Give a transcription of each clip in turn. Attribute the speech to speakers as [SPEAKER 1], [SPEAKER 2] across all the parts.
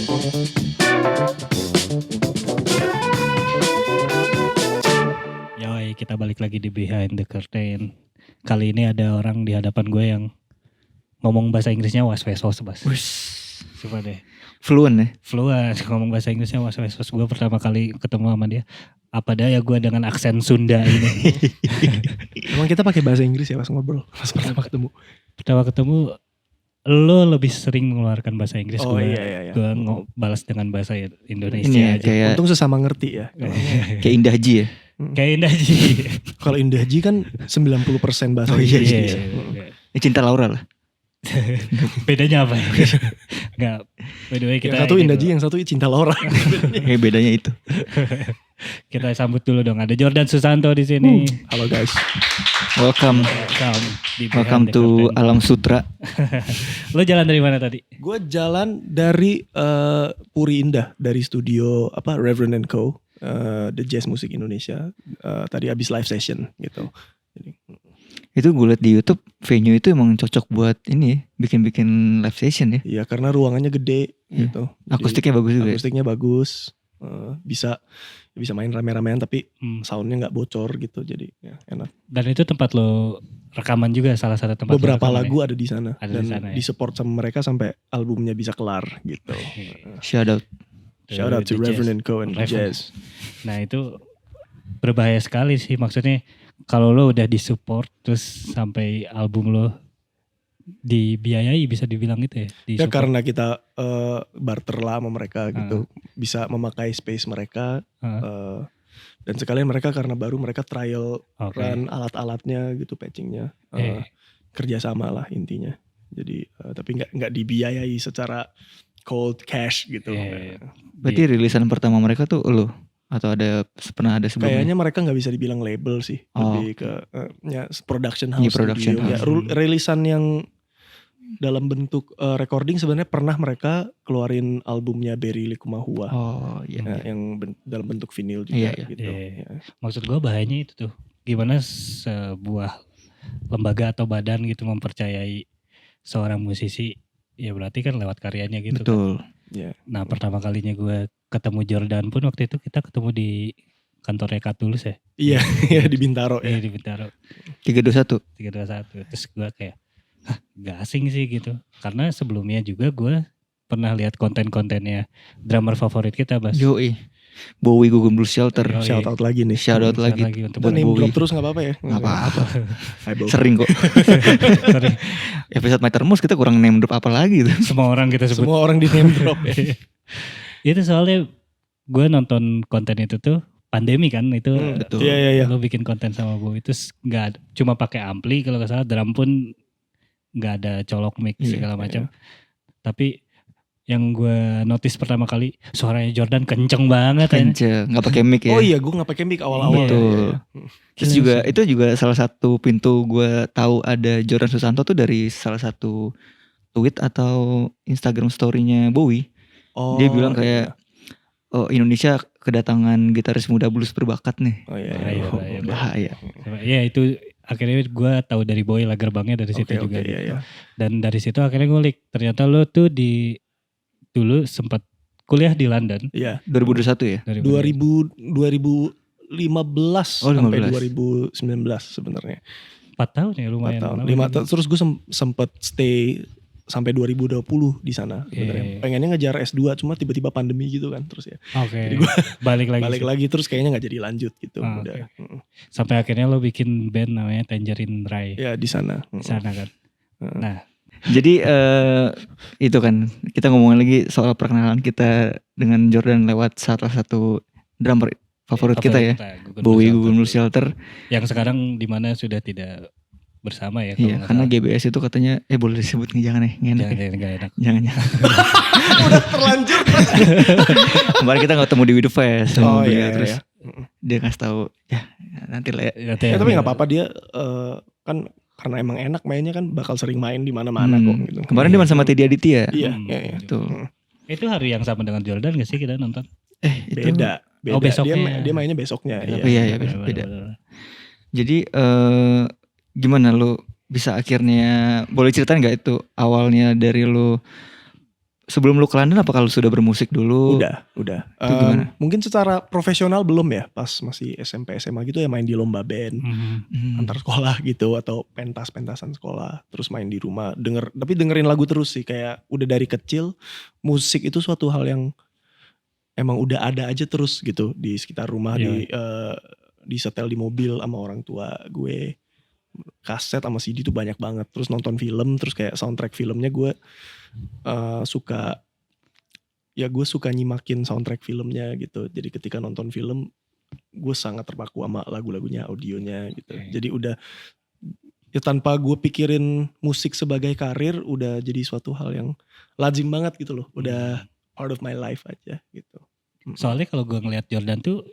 [SPEAKER 1] Yoi, kita balik lagi di Behind the Curtain. Kali ini ada orang di hadapan gue yang ngomong bahasa Inggrisnya was-was bas. Coba deh.
[SPEAKER 2] Fluent ya?
[SPEAKER 1] Fluent, ngomong bahasa Inggrisnya was-was. Gue pertama kali ketemu sama dia. Apa daya gue dengan aksen Sunda ini.
[SPEAKER 3] Emang kita pakai bahasa Inggris ya pas ngobrol, pas pertama ketemu.
[SPEAKER 1] Pertama ketemu, lo lebih sering mengeluarkan bahasa Inggris.
[SPEAKER 3] Oh
[SPEAKER 1] gue,
[SPEAKER 3] iya.
[SPEAKER 1] Gue balas dengan bahasa Indonesia
[SPEAKER 2] Ini ya,
[SPEAKER 1] aja.
[SPEAKER 2] kayak
[SPEAKER 3] Untung sesama ngerti ya.
[SPEAKER 2] kayak Indah Ji ya?
[SPEAKER 1] Kayak Indah Ji.
[SPEAKER 3] Kalau Indah Ji kan 90% bahasa
[SPEAKER 2] Oh, iya,
[SPEAKER 3] Inggris.
[SPEAKER 1] Iya,
[SPEAKER 3] ya.
[SPEAKER 1] iya.
[SPEAKER 2] Ini Cinta Laura lah.
[SPEAKER 1] Bedanya apa? Enggak. By the way kita
[SPEAKER 3] Yang satu Indah Ji, yang satu Cinta Laura.
[SPEAKER 2] Kayak bedanya itu.
[SPEAKER 1] Kita sambut dulu dong. Ada Jordan Susanto di sini.
[SPEAKER 3] Halo guys.
[SPEAKER 2] Welcome
[SPEAKER 1] Welcome
[SPEAKER 2] to Alam Sutra.
[SPEAKER 1] Lo jalan dari mana tadi?
[SPEAKER 3] Gue jalan dari Puri Indah, dari studio Reverend & Co. The Jazz Music Indonesia. Tadi abis live session gitu. Jadi,
[SPEAKER 2] Itu gue liat di YouTube, venue itu emang cocok buat ini ya, bikin-bikin live session ya.
[SPEAKER 3] iya karena ruangannya gede gitu. Jadi,
[SPEAKER 2] Akustiknya bagus juga ya.
[SPEAKER 3] akustiknya bagus. Bisa main rame-ramean tapi soundnya nggak bocor gitu, jadi ya, enak.
[SPEAKER 1] Dan itu tempat lo rekaman juga, salah satu tempat.
[SPEAKER 3] Beberapa
[SPEAKER 1] lo rekaman
[SPEAKER 3] lagu
[SPEAKER 1] ya?
[SPEAKER 3] ada di sana
[SPEAKER 1] Ada
[SPEAKER 3] dan
[SPEAKER 1] di sana ya?
[SPEAKER 3] disupport sama mereka sampai albumnya bisa kelar gitu.
[SPEAKER 2] Shout out.
[SPEAKER 3] Shout out to
[SPEAKER 1] The
[SPEAKER 3] Reverend & Co and
[SPEAKER 1] Reverend.
[SPEAKER 3] Jazz.
[SPEAKER 1] Nah itu berbahaya sekali sih, maksudnya kalau lo udah disupport terus sampai album lo dibiayai, bisa dibilang gitu ya?
[SPEAKER 3] Ya
[SPEAKER 1] Disupport.
[SPEAKER 3] karena kita barter lah sama mereka gitu, bisa memakai space mereka dan sekalian mereka karena baru mereka trial
[SPEAKER 1] Oke.
[SPEAKER 3] run alat-alatnya gitu, patchingnya, kerjasama lah intinya. Jadi tapi nggak dibiayai secara cold cash gitu.
[SPEAKER 2] Berarti rilisan pertama mereka tuh lo? Atau pernah ada sebelumnya?
[SPEAKER 3] Kayaknya mereka nggak bisa dibilang label sih, lebih ke ya production house.
[SPEAKER 2] Iya, production
[SPEAKER 3] studio. Ya,
[SPEAKER 2] house.
[SPEAKER 3] rilisan yang dalam bentuk recording sebenarnya pernah mereka keluarin albumnya Berry Likumahua.
[SPEAKER 2] Oh iya.
[SPEAKER 3] Nah, yang dalam bentuk vinyl juga
[SPEAKER 2] Iya.
[SPEAKER 3] gitu.
[SPEAKER 1] Iya.
[SPEAKER 3] Ya.
[SPEAKER 1] Maksud gue bahayanya itu tuh, gimana sebuah lembaga atau badan gitu mempercayai seorang musisi, ya berarti kan lewat karyanya gitu.
[SPEAKER 2] Betul.
[SPEAKER 1] Kan.
[SPEAKER 3] Ya.
[SPEAKER 1] Nah pertama kalinya gue ketemu Jordan pun waktu itu kita ketemu di kantornya Katulus ya.
[SPEAKER 3] Iya, ya di Bintaro
[SPEAKER 1] Iya
[SPEAKER 3] ya.
[SPEAKER 1] di Bintaro
[SPEAKER 2] 321.
[SPEAKER 1] 321. Terus gue kayak, gak asing sih gitu. Karena sebelumnya juga gue pernah lihat konten-kontennya drummer favorit kita, Bas.
[SPEAKER 2] Yoi. Bowie Google Blue Shelter.
[SPEAKER 1] Yoi.
[SPEAKER 3] Shout out lagi nih.
[SPEAKER 2] Shout out lagi.
[SPEAKER 1] untuk
[SPEAKER 3] Kita name
[SPEAKER 2] Bowie.
[SPEAKER 3] drop terus gak apa-apa ya?
[SPEAKER 2] Gak apa-apa.
[SPEAKER 3] Hai, Bowie.
[SPEAKER 2] Sering kok.
[SPEAKER 1] Sorry,
[SPEAKER 2] Episode My Termos kita kurang name drop apa lagi tuh.
[SPEAKER 1] semua orang kita sebut.
[SPEAKER 3] Semua orang di name drop ya.
[SPEAKER 1] Itu soalnya gue nonton konten itu tuh pandemi kan itu.
[SPEAKER 2] Betul.
[SPEAKER 3] Iya.
[SPEAKER 1] Lo bikin konten sama Bowie itu nggak cuma pakai ampli, kalau nggak salah drum pun nggak ada colok mic segala macam. Tapi yang gue notice pertama kali suaranya Jordan kenceng banget.
[SPEAKER 2] Kenceng, nggak pakai mic ya.
[SPEAKER 3] Oh iya, gue gak pakai mic awal-awal.
[SPEAKER 2] Betul.
[SPEAKER 3] Ya.
[SPEAKER 2] Terus juga itu juga salah satu pintu gue tahu ada Jordan Susanto tuh dari salah satu tweet atau Instagram story-nya Bowie.
[SPEAKER 3] Oh,
[SPEAKER 2] Dia bilang kayak, oh Indonesia kedatangan gitaris muda blues berbakat nih.
[SPEAKER 3] Oh iya.
[SPEAKER 2] Bahaya.
[SPEAKER 1] Ya itu akhirnya gue tahu dari Bowie lah, gerbangnya dari situ juga.
[SPEAKER 3] Iya.
[SPEAKER 1] Dan dari situ akhirnya ngulik, ternyata lo tuh dulu sempat kuliah di London.
[SPEAKER 3] Iya.
[SPEAKER 2] 2021 ya?
[SPEAKER 3] 2015 sampai
[SPEAKER 2] 15.
[SPEAKER 3] 2019 sebenarnya.
[SPEAKER 1] 4 tahun ya, lumayan.
[SPEAKER 3] 4 tahun. 5 tahun. Terus gue sempet stay sampai 2020 di sana sebenarnya. Pengennya ngejar S2 cuma tiba-tiba pandemi gitu kan terus ya.
[SPEAKER 1] Oke.
[SPEAKER 3] Jadi gue
[SPEAKER 1] balik
[SPEAKER 3] lagi terus kayaknya nggak jadi lanjut gitu. Udah.
[SPEAKER 1] Sampai akhirnya lo bikin band namanya Tangerine Dry.
[SPEAKER 3] Ya di sana.
[SPEAKER 1] Di sana kan. Nah,
[SPEAKER 2] jadi itu kan kita ngomongin lagi soal perkenalan kita dengan Jordan lewat salah satu drummer favorit kita ya, Bowie Google Blue Shelter.
[SPEAKER 1] Yang sekarang di mana sudah tidak bersama ya.
[SPEAKER 2] Iya, karena GBS itu katanya boleh disebut nih, jangan ya,
[SPEAKER 1] Jangan enak.
[SPEAKER 2] Jangan.
[SPEAKER 3] Udah terlanjur.
[SPEAKER 2] Kemarin kita ketemu di With The Fest sama beliau, terus
[SPEAKER 3] iya.
[SPEAKER 2] dia kasih tahu ya nanti lah ya.
[SPEAKER 3] Tapi nggak apa-apa, dia kan karena emang enak mainnya kan bakal sering main di mana-mana kok gitu.
[SPEAKER 2] Kemarin dia main sama Teddy Aditya.
[SPEAKER 3] Iya.
[SPEAKER 2] Betul.
[SPEAKER 1] Itu hari yang sama dengan Jordan gak sih kita nonton?
[SPEAKER 2] Itu
[SPEAKER 3] Beda.
[SPEAKER 1] Oh, besoknya.
[SPEAKER 3] Dia mainnya besoknya.
[SPEAKER 2] Iya, beda. Jadi gimana lu bisa akhirnya, boleh ceritain gak itu awalnya dari lu sebelum lu ke London apa kalau sudah bermusik dulu?
[SPEAKER 3] Udah.
[SPEAKER 2] Itu gimana?
[SPEAKER 3] Mungkin secara profesional belum ya, pas masih SMP SMA gitu ya main di lomba band antar sekolah gitu atau pentasan sekolah, terus main di rumah tapi dengerin lagu terus sih, kayak udah dari kecil musik itu suatu hal yang emang udah ada aja terus gitu di sekitar rumah, di setel di mobil sama orang tua gue, kaset sama CD tuh banyak banget, terus nonton film, terus kayak soundtrack filmnya gue suka nyimakin soundtrack filmnya gitu. Jadi ketika nonton film gue sangat terpaku sama lagu-lagunya, audionya gitu. Jadi udah ya tanpa gue pikirin musik sebagai karir, udah jadi suatu hal yang lazim banget gitu loh. Udah part of my life aja gitu.
[SPEAKER 1] Soalnya kalau gue ngeliat Jordan tuh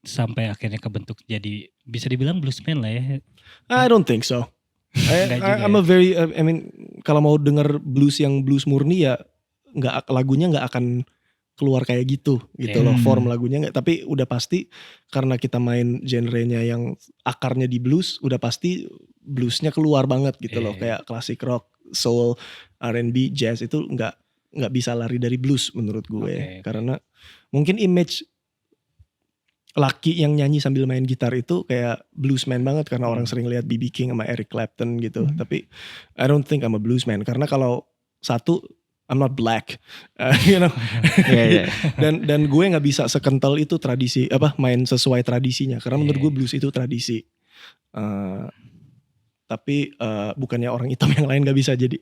[SPEAKER 1] sampai akhirnya kebentuk jadi bisa dibilang bluesman lah ya.
[SPEAKER 3] I don't think so. I'm a very I mean kalau mau denger blues yang blues murni ya lagunya nggak akan keluar kayak gitu loh, form lagunya nggak. Tapi udah pasti karena kita main genrenya yang akarnya di blues, udah pasti bluesnya keluar banget gitu loh, kayak klasik rock, soul, R&B, jazz itu nggak bisa lari dari blues menurut gue. Karena mungkin image laki yang nyanyi sambil main gitar itu kayak bluesman banget karena orang sering lihat B.B. King sama Eric Clapton gitu. Tapi I don't think I'm a bluesman karena kalau satu I'm not black, you know. Dan gue nggak bisa sekental itu tradisi main sesuai tradisinya karena menurut gue blues itu tradisi. Tapi bukannya orang hitam yang lain nggak bisa jadi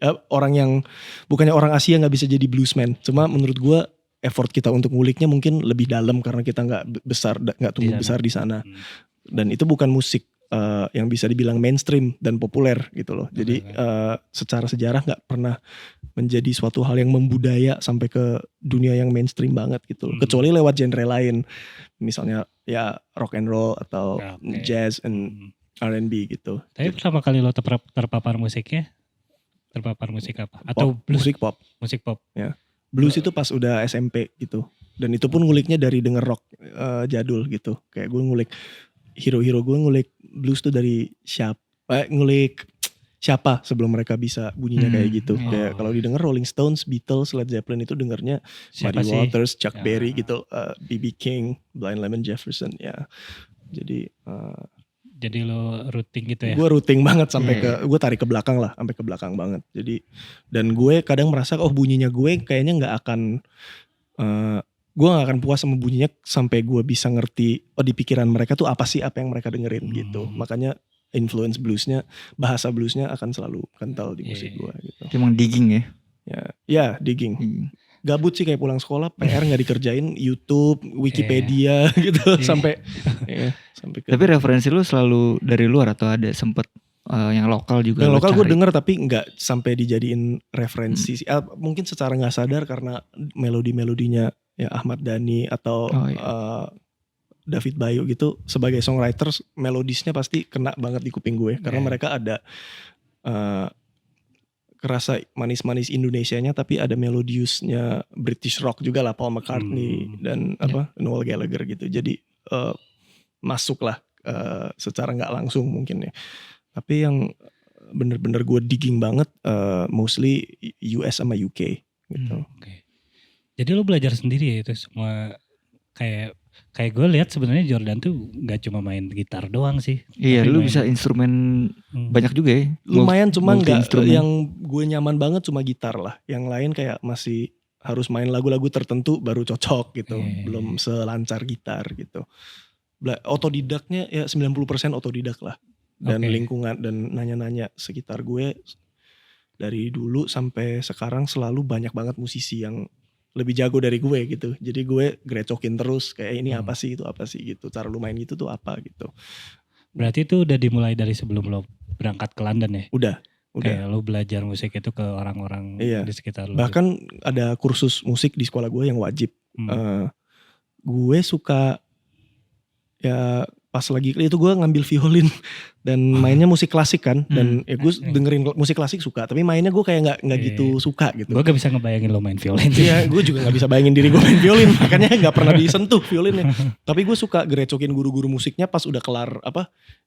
[SPEAKER 3] bukannya orang Asia nggak bisa jadi bluesman. Cuma menurut gue effort kita untuk nguliknya mungkin lebih dalam karena kita nggak tumbuh besar di sana. Dan itu bukan musik yang bisa dibilang mainstream dan populer gitu loh. Jadi secara sejarah nggak pernah menjadi suatu hal yang membudaya sampai ke dunia yang mainstream banget gitu loh. Kecuali lewat genre lain, misalnya ya rock and roll atau jazz and R&B gitu.
[SPEAKER 1] Tapi pertama kali lo terpapar musiknya, terpapar musik apa? Atau blues? Musik pop.
[SPEAKER 3] Ya. Blues itu pas udah SMP gitu. Dan itu pun nguliknya dari denger rock jadul gitu. Kayak gue ngulik hero-hero, gue ngulik blues tuh dari ngulik siapa sebelum mereka bisa bunyinya kayak gitu. Kayak kalau didengar Rolling Stones, Beatles, Led Zeppelin itu dengernya Muddy Waters, Chuck Berry gitu, B.B. King, Blind Lemon Jefferson ya. Jadi
[SPEAKER 1] lo routing gitu ya?
[SPEAKER 3] Gue routing banget sampai gue tarik ke belakang lah, sampai ke belakang banget. Jadi dan gue kadang merasa bunyinya gue kayaknya nggak akan, gue nggak akan puas sama bunyinya sampai gue bisa ngerti di pikiran mereka tuh apa sih apa yang mereka dengerin gitu. Makanya influence bluesnya, bahasa bluesnya akan selalu kental di musik gue gitu.
[SPEAKER 2] Emang digging ya?
[SPEAKER 3] Ya digging. Gabut sih kayak pulang sekolah PR nggak dikerjain, YouTube, Wikipedia gitu sampai sampai ke.
[SPEAKER 2] Tapi referensi lu selalu dari luar atau ada sempet yang lokal juga?
[SPEAKER 3] Yang lokal gue denger tapi nggak sampai dijadiin referensi. Mungkin secara nggak sadar karena melodinya ya Ahmad Dhani atau David Bayu gitu sebagai songwriters, melodisnya pasti kena banget di kuping gue karena mereka ada kerasa manis-manis Indonesianya tapi ada melodiusnya British rock juga lah, Paul McCartney dan Noel Gallagher gitu. Jadi masuk lah secara nggak langsung mungkin ya. Tapi yang bener-bener gue digging banget mostly US sama UK gitu.
[SPEAKER 1] Jadi lo belajar sendiri ya itu semua, kayak gue lihat sebenarnya Jordan tuh nggak cuma main gitar doang sih.
[SPEAKER 2] Iya, lu bisa instrumen banyak juga ya.
[SPEAKER 3] Lumayan, cuma nggak yang gue nyaman banget cuma gitar lah. Yang lain kayak masih harus main lagu-lagu tertentu baru cocok gitu. Belum selancar gitar gitu. Otodidaknya ya 90% otodidak lah. Dan lingkungan dan nanya-nanya sekitar gue dari dulu sampai sekarang selalu banyak banget musisi yang lebih jago dari gue gitu. Jadi gue grecokin terus kayak ini apa sih, itu apa sih gitu. Cara lu main gitu tuh apa gitu.
[SPEAKER 1] Berarti itu udah dimulai dari sebelum lo berangkat ke London ya?
[SPEAKER 3] Udah.
[SPEAKER 1] Kayak lo belajar musik itu ke orang-orang di sekitar lo.
[SPEAKER 3] Bahkan ada kursus musik di sekolah gue yang wajib. Gue suka ya pas lagi itu gue ngambil violin dan mainnya musik klasik kan, dan ya gue dengerin musik klasik suka, tapi mainnya gue kayak nggak gitu suka gitu.
[SPEAKER 1] Gue gak bisa ngebayangin lo main violin.
[SPEAKER 3] Iya, gue juga nggak bisa bayangin diri gue main violin, makanya nggak pernah disentuh violinnya. Tapi gue suka gerecokin guru-guru musiknya pas udah kelar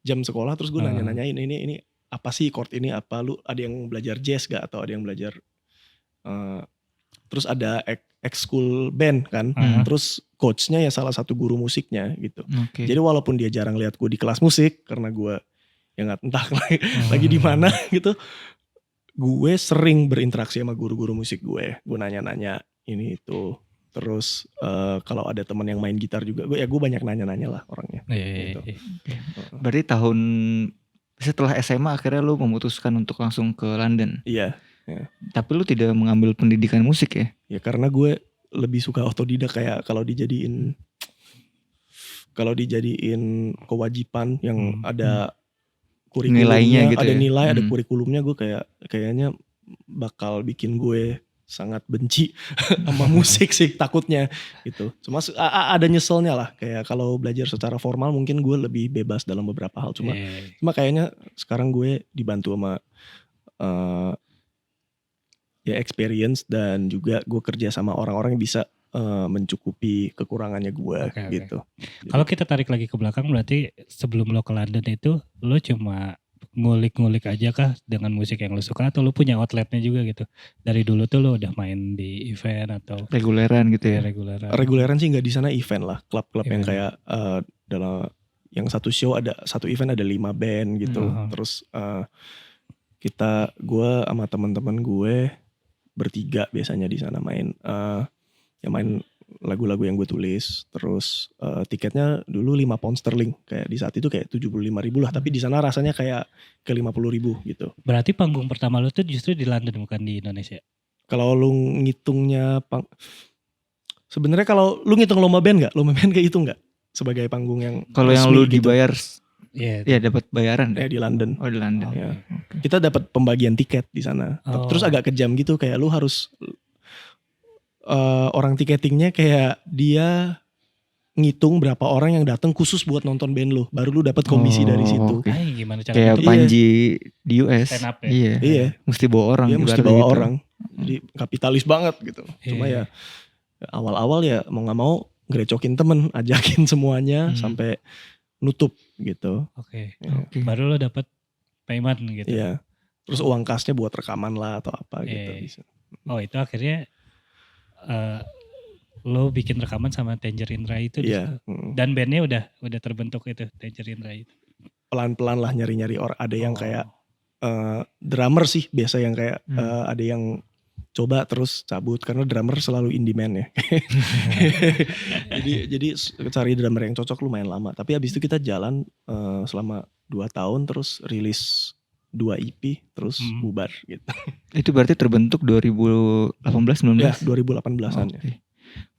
[SPEAKER 3] jam sekolah, terus gue nanya-nanyain ini apa sih chord ini apa, lu ada yang belajar jazz gak atau ada yang belajar terus ada ekskul band kan, terus coachnya ya salah satu guru musiknya gitu. Jadi walaupun dia jarang lihat gue di kelas musik karena gue ya nggak entah lagi di mana gitu, gue sering berinteraksi sama guru-guru musik gue nanya-nanya ini itu. Terus kalau ada teman yang main gitar juga, gue banyak nanya-nanya lah orangnya. Gitu.
[SPEAKER 2] Berarti setelah SMA akhirnya lu memutuskan untuk langsung ke London.
[SPEAKER 3] Iya.
[SPEAKER 2] Tapi lu tidak mengambil pendidikan musik ya?
[SPEAKER 3] Ya karena gue lebih suka otodidak, kayak kalau dijadiin kewajiban yang ada kurikulumnya,
[SPEAKER 2] nilainya gitu
[SPEAKER 3] ada
[SPEAKER 2] ya?
[SPEAKER 3] nilai, ada kurikulumnya, gue kayaknya bakal bikin gue sangat benci sama musik sih takutnya gitu. Cuma ada nyeselnya lah, kayak kalau belajar secara formal mungkin gue lebih bebas dalam beberapa hal. Cuma kayaknya sekarang gue dibantu sama ya experience, dan juga gue kerja sama orang-orang yang bisa mencukupi kekurangannya gue gitu.
[SPEAKER 1] Kalau kita tarik lagi ke belakang, berarti sebelum lo ke London itu lo cuma ngulik-ngulik aja kah dengan musik yang lo suka, atau lo punya outletnya juga gitu? Dari dulu tuh lo udah main di event atau
[SPEAKER 2] reguleran gitu ya?
[SPEAKER 3] Reguleran sih nggak di sana, event lah, klub-klub yang kayak dalam yang satu event ada 5 band gitu. Terus gue sama teman-teman gue bertiga biasanya di sana main lagu-lagu yang gue tulis. Terus tiketnya dulu 5 pound sterling, kayak di saat itu kayak 75.000 lah, tapi di sana rasanya kayak ke 50.000 gitu.
[SPEAKER 1] Berarti panggung pertama lu tuh justru di London bukan di Indonesia?
[SPEAKER 3] Kalau lu ngitungnya sebenarnya kalau lu ngitung lomba band kayak itu nggak sebagai panggung yang
[SPEAKER 2] kalau yang lu dibayar
[SPEAKER 1] gitu.
[SPEAKER 2] ya dapat bayaran
[SPEAKER 3] di London.
[SPEAKER 2] Oh, di London.
[SPEAKER 3] Ya. Kita dapat pembagian tiket di sana. Terus agak kejam gitu, kayak lu harus orang tiketingnya kayak dia ngitung berapa orang yang datang khusus buat nonton band lu, baru lu dapat komisi dari situ.
[SPEAKER 1] Ay, gimana cara
[SPEAKER 2] kayak
[SPEAKER 1] itu?
[SPEAKER 2] Panji di US.
[SPEAKER 1] Stand up ya?
[SPEAKER 2] Iya. Mesti bawa orang.
[SPEAKER 3] Iya, mesti bawa
[SPEAKER 2] gitu.
[SPEAKER 3] orang. Jadi kapitalis banget gitu. Cuma ya awal-awal ya mau gak mau ngerecokin temen, ajakin semuanya sampai nutup gitu.
[SPEAKER 1] Oke. Baru lo dapat payment gitu.
[SPEAKER 3] Iya. Terus uang kasnya buat rekaman lah atau apa gitu.
[SPEAKER 1] Oh, itu akhirnya lo bikin rekaman sama Tangerine Rai itu.
[SPEAKER 3] Iya.
[SPEAKER 1] Dan bandnya udah terbentuk itu, Tangerine Rai itu.
[SPEAKER 3] Pelan-pelan lah nyari-nyari orang. Ada yang kayak drummer sih biasa, yang kayak ada yang coba terus cabut, karena drummer selalu in demand ya. jadi cari drummer yang cocok lumayan lama. Tapi habis itu kita jalan selama 2 tahun, terus rilis 2 EP, terus bubar gitu.
[SPEAKER 2] Itu berarti terbentuk 2018-19?
[SPEAKER 3] Ya 2018an ya.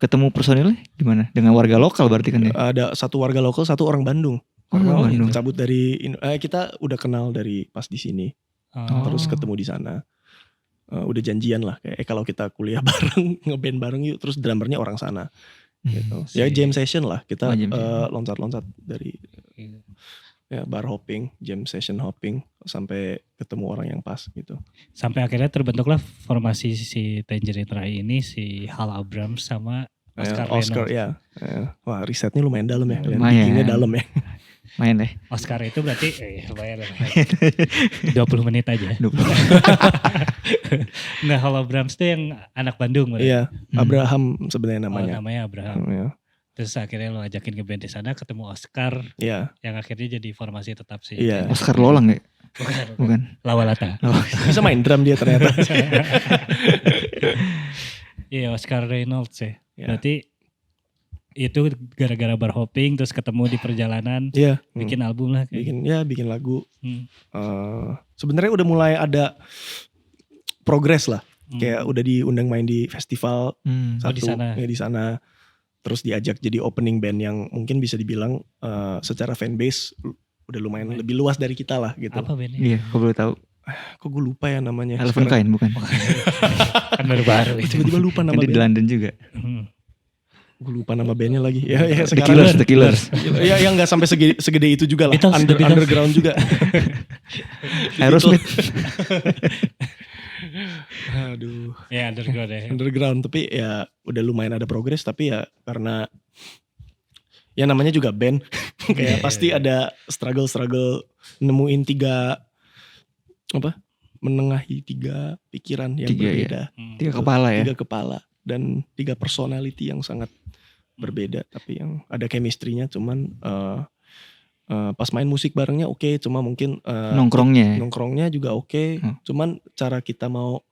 [SPEAKER 2] Ketemu personilnya gimana? Dengan warga lokal berarti kan ya?
[SPEAKER 3] Ada 1 warga lokal, 1 orang Bandung.
[SPEAKER 2] Bandung.
[SPEAKER 3] Cabut dari kita udah kenal dari pas di sini. Terus ketemu di sana. Udah janjian lah kayak kalau kita kuliah bareng, ngeband bareng yuk, terus drummernya orang sana. Gitu. Ya jam session lah, kita loncat-loncat dari bar hopping, jam session hopping, sampai ketemu orang yang pas gitu.
[SPEAKER 1] Sampai akhirnya terbentuklah formasi si Tangerine Rai ini, si Hal Abrams sama
[SPEAKER 3] Oscar ya. Wah, risetnya lumayan dalam ya.
[SPEAKER 2] Lumayan.
[SPEAKER 3] Dalam ya.
[SPEAKER 2] Main deh.
[SPEAKER 1] Oscar itu berarti lumayan 20 menit aja. Nah, Hal Abrams itu yang anak Bandung berarti.
[SPEAKER 3] Iya, Abraham sebenarnya namanya.
[SPEAKER 1] Namanya Abraham.
[SPEAKER 3] Ya.
[SPEAKER 1] Terus akhirnya lo ajakin ke band di sana, ketemu Oscar.
[SPEAKER 3] Iya.
[SPEAKER 1] Yang akhirnya jadi formasi tetap sih.
[SPEAKER 3] Iya.
[SPEAKER 2] Oscar Lolang gak?
[SPEAKER 1] Bukan. Lawalata.
[SPEAKER 3] Bisa main drum dia ternyata.
[SPEAKER 1] Iya, Oscar Reynolds ya. Berarti itu gara-gara bar hopping, terus ketemu di perjalanan.
[SPEAKER 3] Iya.
[SPEAKER 1] Bikin album lah.
[SPEAKER 3] Bikin lagu. Sebenarnya udah mulai ada progres lah. Kayak udah diundang main di festival satu.
[SPEAKER 1] Di sana.
[SPEAKER 3] Ya, di sana. Terus diajak jadi opening band yang mungkin bisa dibilang secara fanbase udah lumayan lebih luas dari kita lah gitu.
[SPEAKER 1] Apa bandnya?
[SPEAKER 2] Iya, kok boleh tahu.
[SPEAKER 3] Kok gue lupa ya namanya.
[SPEAKER 2] Elephant Kind bukan?
[SPEAKER 1] Kan baru-baru itu.
[SPEAKER 3] Tiba-tiba lupa nama
[SPEAKER 2] bandnya. Di London juga.
[SPEAKER 3] Gue lupa nama bandnya lagi. Ya
[SPEAKER 2] The Killers.
[SPEAKER 3] Ya yang nggak sampai segede itu juga lah. Underground juga.
[SPEAKER 2] Aerosmith.
[SPEAKER 3] Aduh.
[SPEAKER 1] Ya underground ya.
[SPEAKER 3] Underground, tapi ya udah lumayan ada progres, tapi ya karena ya namanya juga band. Kayak pasti ada struggle nemuin 3 menengahi 3 pikiran yang
[SPEAKER 2] Tiga,
[SPEAKER 3] berbeda.
[SPEAKER 2] 3 kepala ya.
[SPEAKER 3] 3 kepala dan 3 personality yang sangat berbeda, tapi yang ada chemistry-nya. Cuman pas main musik barengnya oke, cuma mungkin nongkrongnya juga oke. Cuman cara kita mau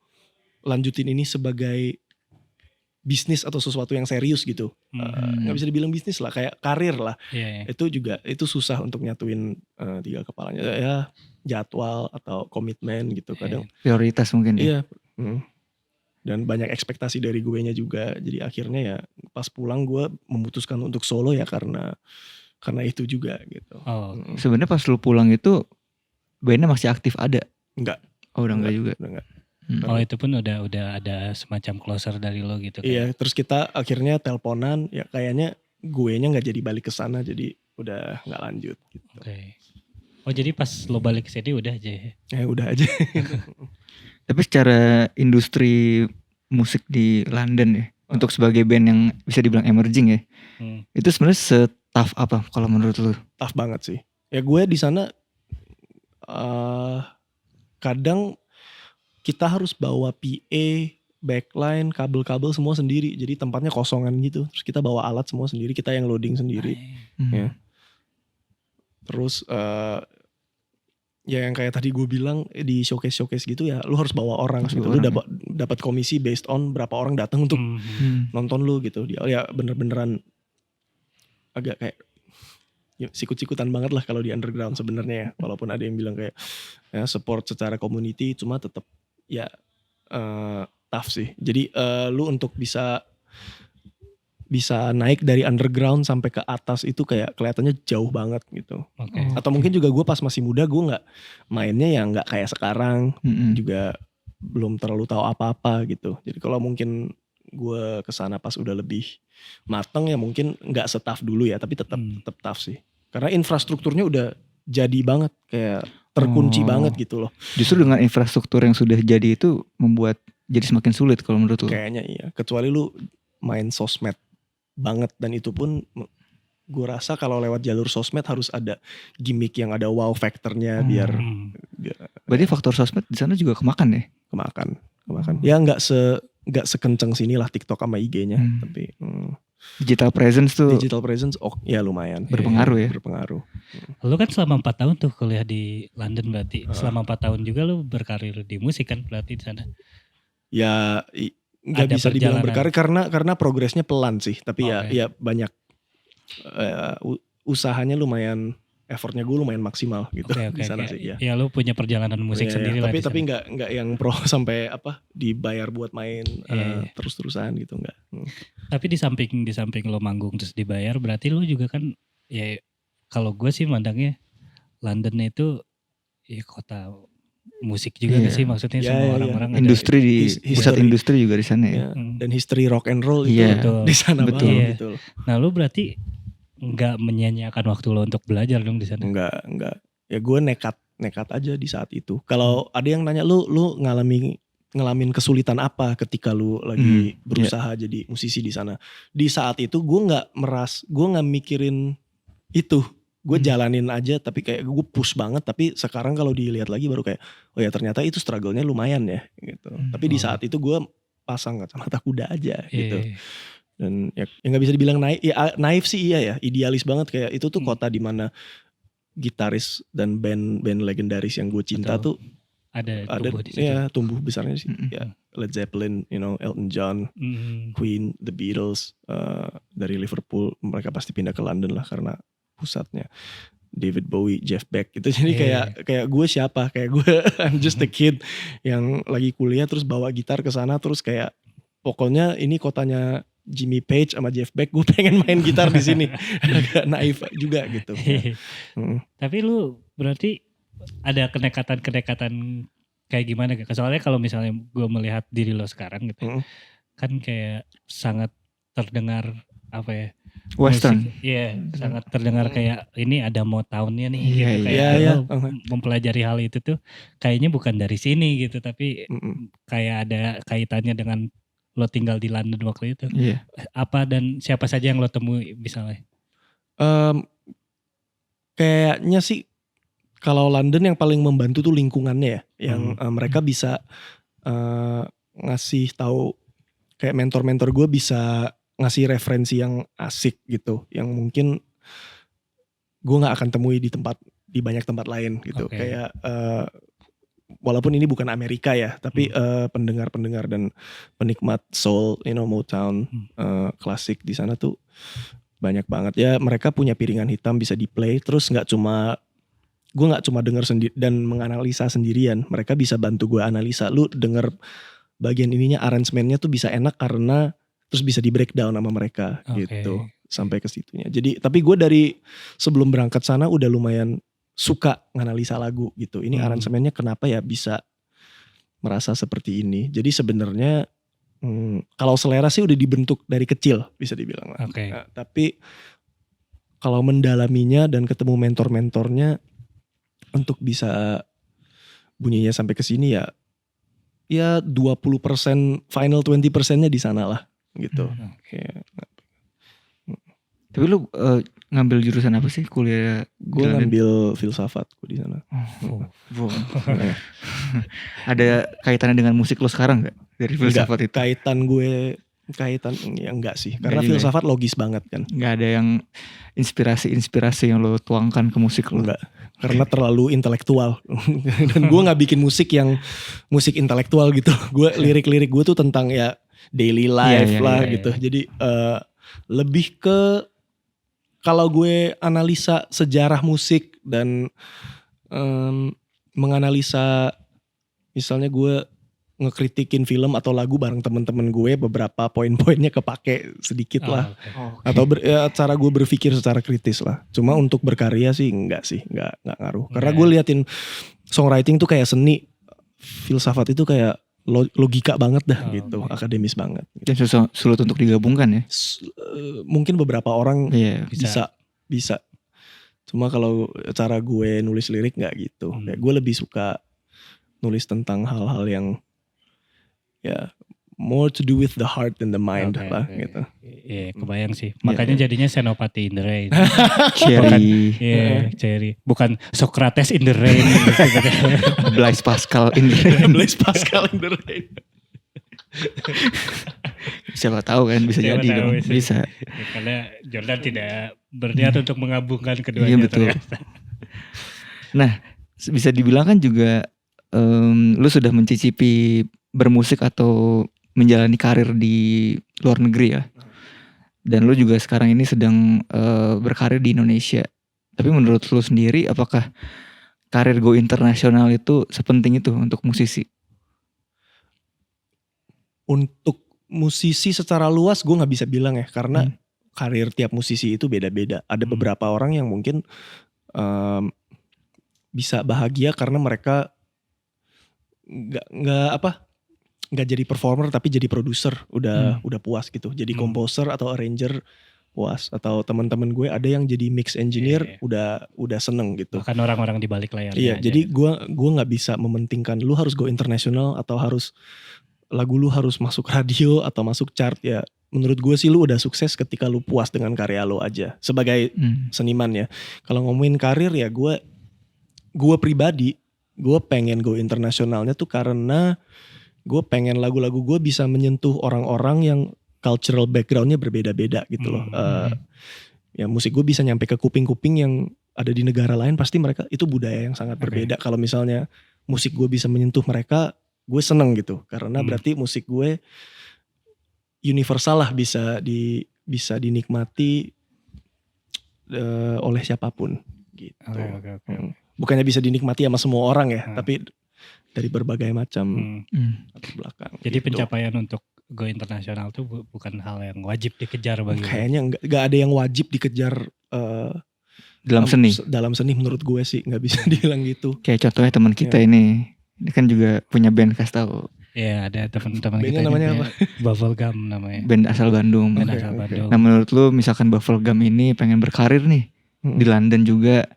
[SPEAKER 3] lanjutin ini sebagai bisnis atau sesuatu yang serius gitu, nggak bisa dibilang bisnis lah, kayak karir lah. Itu susah untuk nyatuin 3 kepalanya ya, jadwal atau komitmen gitu kadang.
[SPEAKER 2] Prioritas mungkin ya.
[SPEAKER 3] Iya. Dan banyak ekspektasi dari gue nya juga, jadi akhirnya ya pas pulang gue memutuskan untuk solo ya karena itu juga gitu.
[SPEAKER 2] Sebenarnya pas lu pulang itu bandnya masih aktif ada?
[SPEAKER 3] Enggak.
[SPEAKER 2] Oh udah enggak juga.
[SPEAKER 3] Udah enggak.
[SPEAKER 1] Itu pun udah ada semacam closer dari lo gitu.
[SPEAKER 3] Iya, terus kita akhirnya teleponan, ya kayaknya gue nya nggak jadi balik ke sana, jadi udah nggak lanjut. Gitu.
[SPEAKER 1] Oh jadi pas lo balik ke sini udah aja?
[SPEAKER 3] Ya udah aja.
[SPEAKER 2] Tapi secara industri musik di London ya, untuk sebagai band yang bisa dibilang emerging ya, itu sebenarnya se-tough apa kalau menurut lo?
[SPEAKER 3] Tough banget sih. Ya gue di sana kadang kita harus bawa PA, backline, kabel-kabel semua sendiri. Jadi tempatnya kosongan gitu. Terus kita bawa alat semua sendiri, kita yang loading sendiri. Ya. Terus ya yang kayak tadi gue bilang di showcase gitu ya, lu harus bawa orang gitu. Lu dapat komisi based on berapa orang datang untuk nonton lu gitu. Ya bener-beneran agak kayak sikut-sikutan banget lah kalau di underground sebenarnya ya. Walaupun ada yang bilang kayak ya, support secara community, cuma tetap ya tough sih. Jadi lu untuk bisa naik dari underground sampai ke atas itu kayak kelihatannya jauh banget gitu. Atau mungkin juga gue pas masih muda gue nggak mainnya ya nggak kayak sekarang, juga belum terlalu tahu apa-apa gitu. Jadi kalau mungkin gue kesana pas udah lebih mateng ya mungkin nggak se-tough dulu ya, tapi tetap tough sih. Karena infrastrukturnya udah jadi banget, kayak terkunci banget gitu loh.
[SPEAKER 2] Justru dengan infrastruktur yang sudah jadi itu membuat jadi semakin sulit kalau menurut lu?
[SPEAKER 3] Kayaknya iya, kecuali lu main sosmed banget, dan itu pun gue rasa kalau lewat jalur sosmed harus ada gimmick yang ada wow factornya biar
[SPEAKER 2] berarti faktor sosmed di sana juga kemakan ya?
[SPEAKER 3] Kemakan. Ya nggak sekenceng sini lah TikTok sama IG-nya, tapi
[SPEAKER 2] digital presence
[SPEAKER 3] ya lumayan
[SPEAKER 2] berpengaruh ya.
[SPEAKER 3] Berpengaruh.
[SPEAKER 1] Lu kan selama 4 tahun tuh kuliah di London berarti. Selama 4 tahun juga lu berkarir di musik kan berarti di sana.
[SPEAKER 3] Ya nggak bisa dibilang berkarir karena progresnya pelan sih, tapi ya banyak usahanya lumayan, effortnya gue lumayan maksimal gitu di sana sih ya.
[SPEAKER 1] Ya lu punya perjalanan musik sendiri lah.
[SPEAKER 3] Tapi nggak yang pro sampai dibayar buat main terus-terusan gitu, nggak.
[SPEAKER 1] Tapi di samping lo manggung terus dibayar, berarti lu juga kan ya, kalau gue sih mandangnya London itu ya kota musik juga gak sih, maksudnya semua orang-orang
[SPEAKER 2] industri di pusat industri juga di sana ya.
[SPEAKER 3] Dan history rock and roll itu di sana banget gitu.
[SPEAKER 1] Nah lu berarti nggak menyanyiakan waktu lo untuk belajar dong di sana?
[SPEAKER 3] Enggak. Ya gue nekat aja di saat itu. Kalau ada yang nanya lu ngalamin kesulitan apa ketika lu lagi berusaha jadi musisi di sana? Di saat itu gue nggak mikirin itu. Gue jalanin aja, tapi kayak gue push banget. Tapi sekarang kalau dilihat lagi baru kayak, oh ya ternyata itu struggle-nya lumayan ya gitu. Tapi di saat itu gue pasang kacamata kuda aja gitu. Dan ya nggak bisa dibilang naif sih, iya ya, idealis banget, kayak itu tuh kota di mana gitaris dan band legendaris yang gue cinta tuh ada
[SPEAKER 1] tumbuh di situ.
[SPEAKER 3] Ya tumbuh besarnya sih. Ya Led Zeppelin, Elton John, Queen, The Beatles, dari Liverpool mereka pasti pindah ke London lah karena pusatnya. David Bowie, Jeff Beck gitu. Jadi kayak gue siapa? Kayak gue I'm just a kid yang lagi kuliah terus bawa gitar ke sana, terus kayak pokoknya ini kotanya Jimmy Page sama Jeff Beck, gue pengen main gitar di sini. Agak naif juga gitu.
[SPEAKER 1] Tapi lu berarti ada kenekatan kayak gimana? Soalnya kalau misalnya gue melihat diri lo sekarang gitu, kan kayak sangat terdengar apa ya?
[SPEAKER 2] Western.
[SPEAKER 1] Sangat terdengar kayak ini ada Motown-nya nih gitu. Kayak lo mempelajari hal itu tuh kayaknya bukan dari sini gitu, tapi kayak ada kaitannya dengan lo tinggal di London waktu itu. Apa dan siapa saja yang lo temui misalnya?
[SPEAKER 3] Kayaknya sih Kalau London yang paling membantu tuh lingkungannya ya, yang mereka bisa ngasih tahu, kayak mentor-mentor gue bisa ngasih referensi yang asik gitu, yang mungkin gue nggak akan temui di banyak tempat lain gitu. Kayak walaupun ini bukan Amerika ya, tapi pendengar-pendengar dan penikmat soul, Motown klasik di sana tuh banyak banget ya. Mereka punya piringan hitam bisa di play, terus gue nggak cuma denger sendiri dan menganalisa sendirian. Mereka bisa bantu gue analisa. Lu denger bagian ininya, arrangementnya tuh bisa enak karena terus bisa di breakdown sama mereka gitu sampai ke situnya. Jadi tapi gue dari sebelum berangkat sana udah lumayan suka nganalisa lagu gitu. Ini aransemennya kenapa ya bisa merasa seperti ini. Jadi sebenarnya kalau selera sih udah dibentuk dari kecil bisa dibilang. Nah, tapi kalau mendalaminya dan ketemu mentor-mentornya untuk bisa bunyinya sampai ke sini ya 20%, final 20%-nya di sana lah gitu.
[SPEAKER 2] Tapi lu ngambil jurusan apa sih kuliah?
[SPEAKER 3] Gue ngambil filsafat gue di sana.
[SPEAKER 2] Ada kaitannya dengan musik lo sekarang nggak dari filsafat itu?
[SPEAKER 3] Kaitan ya enggak sih, karena filsafat logis banget kan.
[SPEAKER 2] Nggak ada yang inspirasi yang lo tuangkan ke musik lo?
[SPEAKER 3] Enggak, karena terlalu intelektual. Dan gue nggak bikin musik intelektual gitu. Gue lirik-lirik gue tuh tentang ya daily life gitu. Jadi lebih ke kalau gue analisa sejarah musik dan menganalisa, misalnya gue ngekritikin film atau lagu bareng temen-temen gue, beberapa poin-poinnya kepake sedikit lah. Atau cara gue berpikir secara kritis lah. Cuma untuk berkarya sih enggak ngaruh. Karena gue liatin songwriting tuh kayak seni, filsafat itu kayak logika banget dah gitu, akademis banget.
[SPEAKER 2] Dan sulit untuk digabungkan ya?
[SPEAKER 3] Mungkin beberapa orang bisa. Cuma kalau cara gue nulis lirik nggak gitu. Kayak gue lebih suka nulis tentang hal-hal yang ya more to do with the heart and the mind lah gitu.
[SPEAKER 1] Iya, kebayang sih. Makanya jadinya Senopati in the Rain. Cherry. Bukan Socrates in the Rain.
[SPEAKER 2] Blaise Pascal in the Rain.
[SPEAKER 3] Blaise Pascal in the Rain.
[SPEAKER 2] Siapa tahu kan, bisa jadi dong. Bisa.
[SPEAKER 1] Ya, karena Jordan tidak berniat untuk menggabungkan keduanya.
[SPEAKER 2] Iya betul. Nah, bisa dibilang kan juga lu sudah mencicipi bermusik atau menjalani karir di luar negeri ya. Dan lu juga sekarang ini sedang berkarir di Indonesia. Tapi menurut lu sendiri, apakah karir go internasional itu sepenting itu untuk musisi?
[SPEAKER 3] Untuk musisi secara luas gue gak bisa bilang ya. Karena karir tiap musisi itu beda-beda. Ada beberapa orang yang mungkin bisa bahagia karena mereka nggak jadi performer tapi jadi produser, udah puas gitu. Jadi komposer atau arranger puas. Atau teman-teman gue ada yang jadi mix engineer udah seneng gitu.
[SPEAKER 1] Bahkan orang-orang di balik layar.
[SPEAKER 3] Iya, jadi gue nggak bisa mementingkan lu harus go international atau harus lagu lu harus masuk radio atau masuk chart ya. Menurut gue sih lu udah sukses ketika lu puas dengan karya lu aja sebagai seniman ya. Kalau ngomongin karir ya gue pribadi gue pengen go internasionalnya tuh karena gue pengen lagu-lagu gue bisa menyentuh orang-orang yang cultural backgroundnya berbeda-beda gitu loh. Ya musik gue bisa nyampe ke kuping-kuping yang ada di negara lain, pasti mereka itu budaya yang sangat berbeda. Kalau misalnya musik gue bisa menyentuh mereka, gue seneng gitu. Karena berarti musik gue universal lah, bisa dinikmati oleh siapapun gitu.
[SPEAKER 1] Okay.
[SPEAKER 3] Bukannya bisa dinikmati sama semua orang ya, tapi dari berbagai macam latar belakang.
[SPEAKER 1] Jadi
[SPEAKER 3] gitu.
[SPEAKER 1] Pencapaian untuk go internasional tuh bukan hal yang wajib dikejar bagi.
[SPEAKER 3] Kayaknya nggak ada yang wajib dikejar
[SPEAKER 2] dalam seni.
[SPEAKER 3] Dalam seni menurut gue sih nggak bisa dibilang gitu.
[SPEAKER 2] Kayak contohnya teman kita ini kan juga punya band, kasih tahu.
[SPEAKER 1] Iya, ada teman-teman kita
[SPEAKER 3] namanya apa?
[SPEAKER 1] Bubblegum namanya.
[SPEAKER 2] Band asal Bandung.
[SPEAKER 1] Bandung.
[SPEAKER 2] Nah menurut lu misalkan Bubblegum ini pengen berkarir nih di London juga,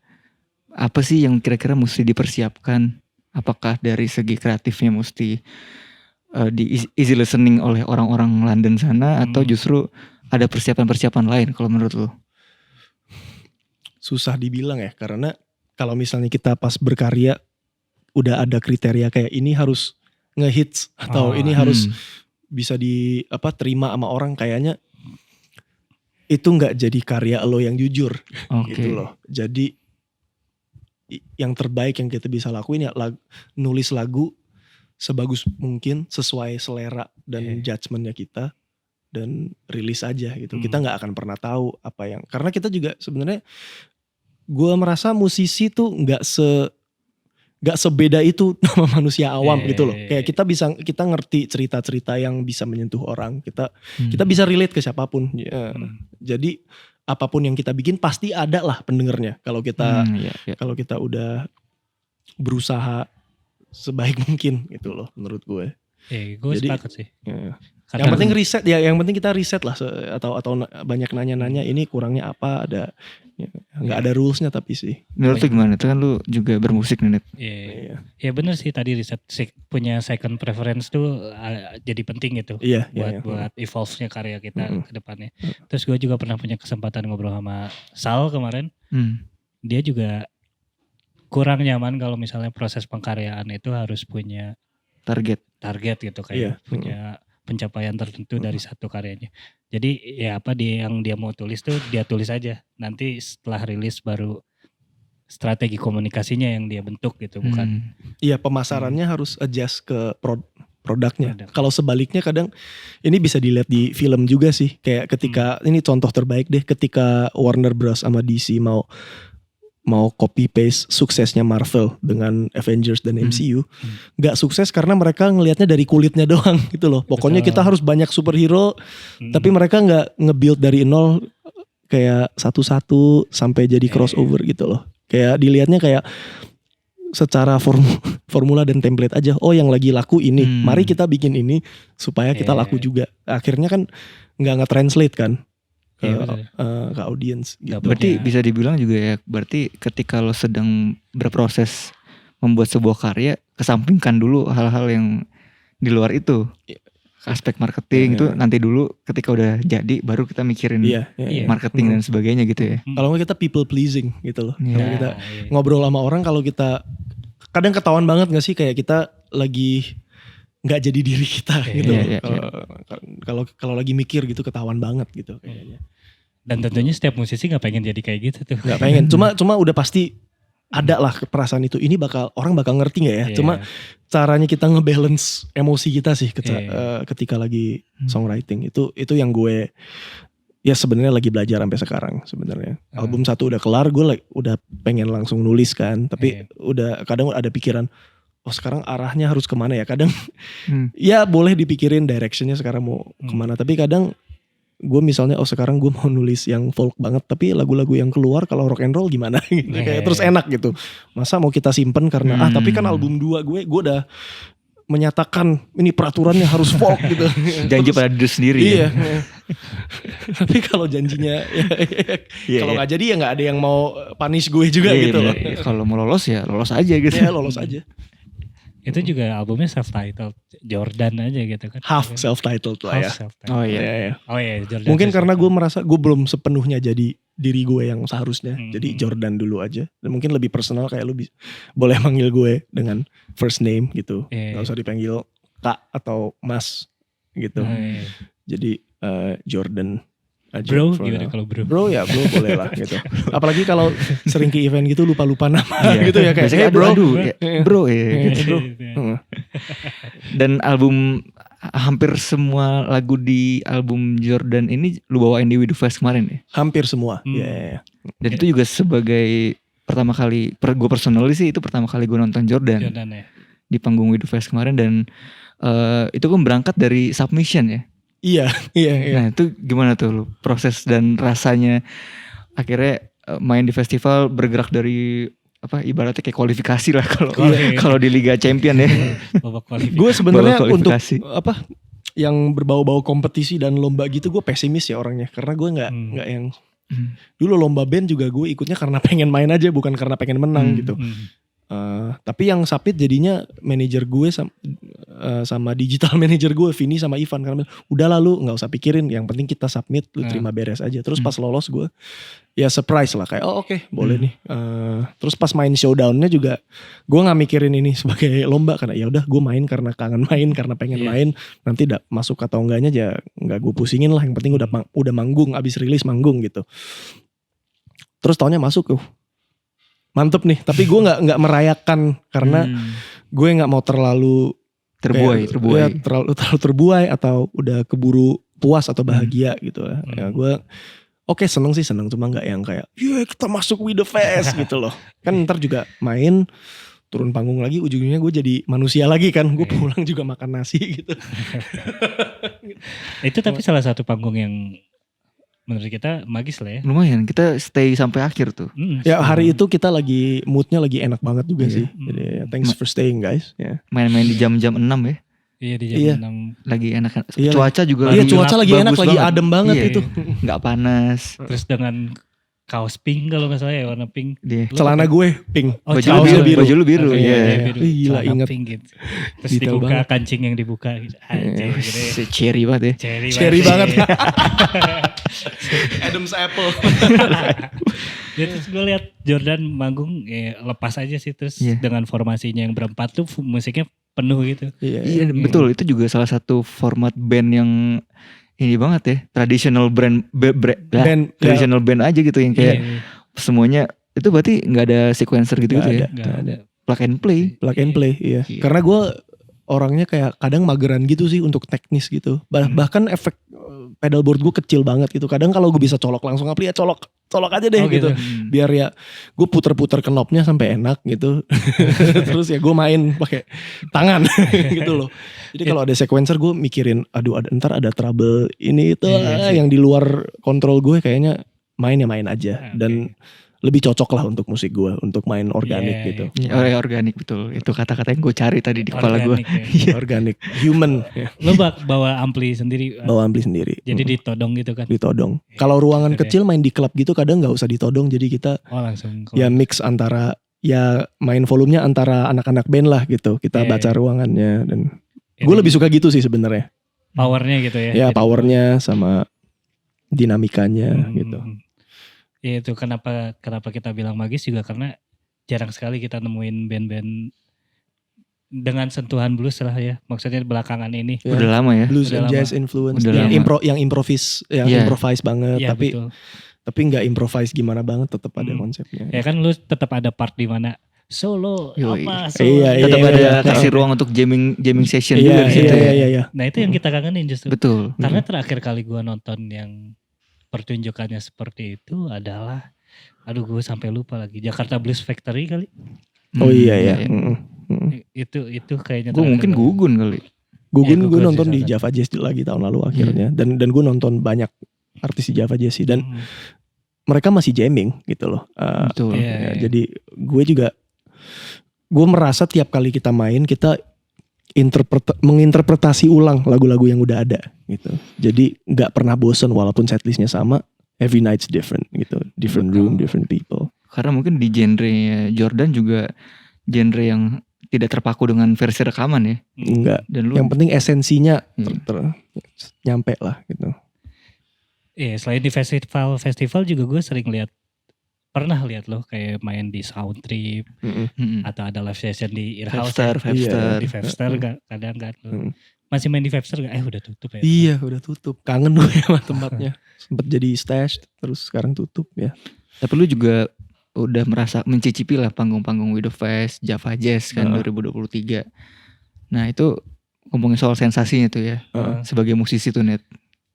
[SPEAKER 2] apa sih yang kira-kira mesti dipersiapkan? Apakah dari segi kreatifnya mesti di easy listening oleh orang-orang London sana, atau justru ada persiapan-persiapan lain kalau menurut lu?
[SPEAKER 3] Susah dibilang ya, karena kalau misalnya kita pas berkarya udah ada kriteria kayak ini harus ngehits atau ini harus bisa terima sama orang, kayaknya itu nggak jadi karya lo yang jujur gitu loh. Jadi yang terbaik yang kita bisa lakuin ya nulis lagu sebagus mungkin sesuai selera dan judgementnya kita dan rilis aja gitu. Kita nggak akan pernah tahu apa yang, karena kita juga sebenarnya gue merasa musisi tuh nggak sebeda itu sama manusia awam gitu loh. Kayak kita ngerti cerita-cerita yang bisa menyentuh orang. Kita bisa relate ke siapapun. Jadi apapun yang kita bikin pasti ada lah pendengarnya. Kalau kita udah berusaha sebaik mungkin gitu loh menurut gue.
[SPEAKER 1] Gue sepakat sih.
[SPEAKER 3] Yang penting riset ya, yang penting kita riset lah atau banyak nanya-nanya ini kurangnya apa, ada nggak ada rulesnya tapi sih.
[SPEAKER 2] Menurut lu gimana? Itu kan lu juga bermusik nih Net.
[SPEAKER 1] Iya. Ya benar sih tadi riset punya second preference tuh jadi penting gitu. Buat evolve-nya karya kita ke depannya. Terus gue juga pernah punya kesempatan ngobrol sama Sal kemarin. Dia juga kurang nyaman kalau misalnya proses pengkaryaan itu harus punya target gitu, kayak punya pencapaian tertentu dari satu karyanya. Jadi ya yang dia mau tulis tuh dia tulis aja. Nanti setelah rilis baru strategi komunikasinya yang dia bentuk gitu, bukan.
[SPEAKER 3] Iya, pemasarannya harus adjust ke produknya. Kalau sebaliknya kadang ini bisa dilihat di film juga sih. Kayak ketika ini contoh terbaik deh, ketika Warner Bros sama DC mau copy paste suksesnya Marvel dengan Avengers dan MCU, gak sukses karena mereka ngelihatnya dari kulitnya doang gitu loh. Pokoknya kita harus banyak superhero, tapi mereka gak nge-build dari nol kayak satu-satu sampai jadi crossover gitu loh. Kayak dilihatnya kayak secara formula dan template aja. Oh yang lagi laku ini, mari kita bikin ini supaya kita laku juga. Akhirnya kan gak nge-translate kan ke audiens gitu.
[SPEAKER 2] Berarti bisa dibilang juga ya, berarti ketika lo sedang berproses membuat sebuah karya, kesampingkan dulu hal-hal yang di luar itu. Aspek marketing itu nanti dulu, ketika udah jadi baru kita mikirin marketing dan sebagainya gitu ya.
[SPEAKER 3] Kalau nggak kita people pleasing gitu loh. Kalau kita ngobrol sama orang, kalau kita kadang ketahuan banget nggak sih kayak kita lagi nggak jadi diri kita gitu. Kalau lagi mikir gitu ketahuan banget gitu kayaknya.
[SPEAKER 1] Dan tentunya setiap musisi nggak pengen jadi kayak gitu tuh.
[SPEAKER 3] Nggak pengen. Cuma udah pasti ada lah perasaan itu. Ini orang bakal ngerti nggak ya? Cuma caranya kita ngebalance emosi kita sih ketika lagi songwriting itu yang gue ya sebenarnya lagi belajar sampai sekarang sebenarnya. Album 1 udah kelar, gue udah pengen langsung nulis kan. Tapi udah kadang ada pikiran, oh sekarang arahnya harus kemana ya? Kadang ya boleh dipikirin directionnya sekarang mau kemana. Tapi kadang gue misalnya sekarang gue mau nulis yang folk banget, tapi lagu-lagu yang keluar kalau rock and roll gimana gitu. Kayak terus enak gitu. Masa mau kita simpen karena tapi kan album 2 gue udah menyatakan ini peraturannya harus folk gitu.
[SPEAKER 2] Janji pada diri sendiri.
[SPEAKER 3] Iya. Tapi kalau janjinya kalau nggak jadi ya nggak ada yang mau punish gue juga gitu loh.
[SPEAKER 2] Kalau mau lolos ya lolos aja gitu.
[SPEAKER 3] Ya lolos aja.
[SPEAKER 1] Itu juga albumnya self-titled, Jordan aja gitu kan.
[SPEAKER 3] Half self-titled lah ya.
[SPEAKER 2] Oh iya.
[SPEAKER 1] Jordan.
[SPEAKER 3] Mungkin karena gue merasa gue belum sepenuhnya jadi diri gue yang seharusnya. Jadi Jordan dulu aja. Dan mungkin lebih personal, kayak lu boleh manggil gue dengan first name gitu. Gak usah dipanggil Kak atau Mas gitu. Jadi Jordan aja.
[SPEAKER 1] Bro gimana kalau bro?
[SPEAKER 3] Bro ya bro boleh lah gitu. Apalagi kalau sering ke event gitu lupa-lupa nama gitu ya. Kayak
[SPEAKER 2] bro gitu. Dan album, hampir semua lagu di album Jordan ini lu bawain di We Do Fest kemarin ya?
[SPEAKER 3] Hampir semua.
[SPEAKER 2] Dan itu juga sebagai pertama kali, gue personally sih itu pertama kali gue nonton Jordan di panggung We Do Fest kemarin. Dan itu kan berangkat dari submission ya. Iya. Nah itu gimana tuh lu proses dan rasanya akhirnya main di festival, bergerak dari ibaratnya kayak kualifikasi lah kalau di Liga Champion ya.
[SPEAKER 3] Gue sebenarnya untuk yang berbau-bau kompetisi dan lomba gitu gue pesimis ya orangnya, karena gue nggak yang dulu lomba band juga gue ikutnya karena pengen main aja, bukan karena pengen menang gitu. Tapi yang submit jadinya manajer gue sama digital manager gue, Vini sama Ivan, karena udah lalu nggak usah pikirin, yang penting kita submit, lu terima beres aja. Terus pas lolos gue ya surprise lah, kayak oke, boleh nih. Terus pas main showdownnya juga gue nggak mikirin ini sebagai lomba, karena ya udah gue main karena kangen main, karena pengen main. Nanti masuk atau enggaknya aja nggak gue pusingin lah, yang penting udah manggung, abis rilis manggung gitu. Terus tahunnya masuk mantep nih, tapi gue nggak merayakan karena gue nggak mau terlalu terbuai. Ya, terlalu terbuai atau udah keburu puas atau bahagia gitu lah. Ya gue seneng, cuma nggak yang kayak kita masuk We The Fest gitu loh. Kan ntar juga main turun panggung lagi, ujungnya gue jadi manusia lagi kan, gue pulang juga makan nasi gitu.
[SPEAKER 1] Itu tapi salah satu panggung yang menurut kita magis lah ya.
[SPEAKER 2] Lumayan, kita stay sampai akhir tuh.
[SPEAKER 3] Ya hari itu kita moodnya lagi enak banget juga sih. Jadi thanks for staying guys.
[SPEAKER 2] Main-main di jam-jam 6 ya.
[SPEAKER 1] Iya di jam 6.
[SPEAKER 2] Lagi enak. Cuaca juga
[SPEAKER 3] cuaca lagi enak, lagi adem banget itu.
[SPEAKER 2] Gak panas.
[SPEAKER 1] Terus dengan kaos pink kalau gak salah ya, warna pink.
[SPEAKER 3] Celana gue pink.
[SPEAKER 2] Baju lu biru.
[SPEAKER 3] Gila, inget.
[SPEAKER 1] Pink gitu. Terus dibuka kancing yang dibuka gitu.
[SPEAKER 2] Cherry banget ya.
[SPEAKER 3] Cherry banget. Adam's apple.
[SPEAKER 1] Ya, terus gue lihat Jordan manggung lepas aja sih, terus dengan formasinya yang berempat tuh musiknya penuh gitu.
[SPEAKER 2] Iya betul, itu juga salah satu format band yang ini banget ya, traditional band aja gitu, yang kayak semuanya itu berarti nggak ada sequencer gitu ya.
[SPEAKER 1] Nggak ada.
[SPEAKER 2] Plug and play.
[SPEAKER 3] Iya. Karena gue orangnya kayak kadang mageran gitu sih untuk teknis gitu. Bahkan efek pedalboard gue kecil banget gitu. Kadang kalau gue bisa colok langsung ampli, ya colok aja deh gitu. Biar ya gue puter-puter knobnya sampai enak gitu. Terus ya gue main pakai tangan gitu loh. Jadi kalau ada sequencer gue mikirin, ntar ada trouble ini itu yang di luar kontrol gue, kayaknya main aja. Dan lebih cocok lah untuk musik gue, untuk main organik gitu.
[SPEAKER 2] Organik betul. Itu kata-kata yang gue cari tadi di kepala gue.
[SPEAKER 3] Organik, human.
[SPEAKER 1] Lo bawa ampli sendiri?
[SPEAKER 3] Bawa ampli sendiri.
[SPEAKER 1] Jadi ditodong gitu kan?
[SPEAKER 3] Ditodong. Kalau ruangan kecil main di klub gitu kadang gak usah ditodong. Jadi kita
[SPEAKER 1] langsung
[SPEAKER 3] ya mix antara, ya main volumenya antara anak-anak band lah gitu. Kita baca ruangannya. Dan gue lebih suka gitu sih sebenarnya.
[SPEAKER 1] Powernya gitu ya?
[SPEAKER 3] Ya powernya sama dinamikanya gitu.
[SPEAKER 1] Ya itu kenapa kita bilang magis juga, karena jarang sekali kita nemuin band-band dengan sentuhan blues lah ya. Maksudnya belakangan ini.
[SPEAKER 2] Udah lama ya.
[SPEAKER 3] Blues and jazz influence. Yang improvise banget.
[SPEAKER 1] Ya,
[SPEAKER 3] tapi nggak improvise gimana banget, tetap ada konsepnya.
[SPEAKER 1] Ya kan lu tetap ada part di mana solo apa solo.
[SPEAKER 2] Tetap ada kasih ruang untuk jamming session juga di situ.
[SPEAKER 3] Iya.
[SPEAKER 1] Nah itu yang kita kangenin justru.
[SPEAKER 2] Betul.
[SPEAKER 1] Karena terakhir kali gua nonton yang pertunjukannya seperti itu adalah, gue sampai lupa lagi, Jakarta Blues Factory kali.
[SPEAKER 3] Iya.
[SPEAKER 1] Itu kayaknya.
[SPEAKER 2] Gue mungkin Gugun kali.
[SPEAKER 3] Gugun gue nonton di Java Jazz lagi tahun lalu akhirnya. Dan gue nonton banyak artis di Java Jazz sih, dan mereka masih jamming gitu loh.
[SPEAKER 2] Betul.
[SPEAKER 3] Jadi gue merasa tiap kali kita main kita menginterpretasi ulang lagu-lagu yang udah ada gitu. Jadi nggak pernah bosen walaupun setlistnya sama. Every night's different gitu. Different room, different people.
[SPEAKER 2] Karena mungkin di genre Jordan juga genre yang tidak terpaku dengan versi rekaman ya.
[SPEAKER 3] Enggak. Yang penting esensinya nyampe lah gitu.
[SPEAKER 1] Iya, selain di festival juga gue sering pernah lihat loh kayak main di Soundtrip atau ada live session di Earhouse, di Five Star kadang kan. Masih main di Five Star gak? Udah tutup ya?
[SPEAKER 3] Iya udah tutup, kangen gue sama tempatnya. Sempet jadi stash terus sekarang tutup ya.
[SPEAKER 2] Tapi lu juga udah merasa mencicipi lah panggung-panggung We The Fest, Java Jazz kan 2023. Nah itu ngomongin soal sensasinya tuh ya, sebagai musisi tuh Net.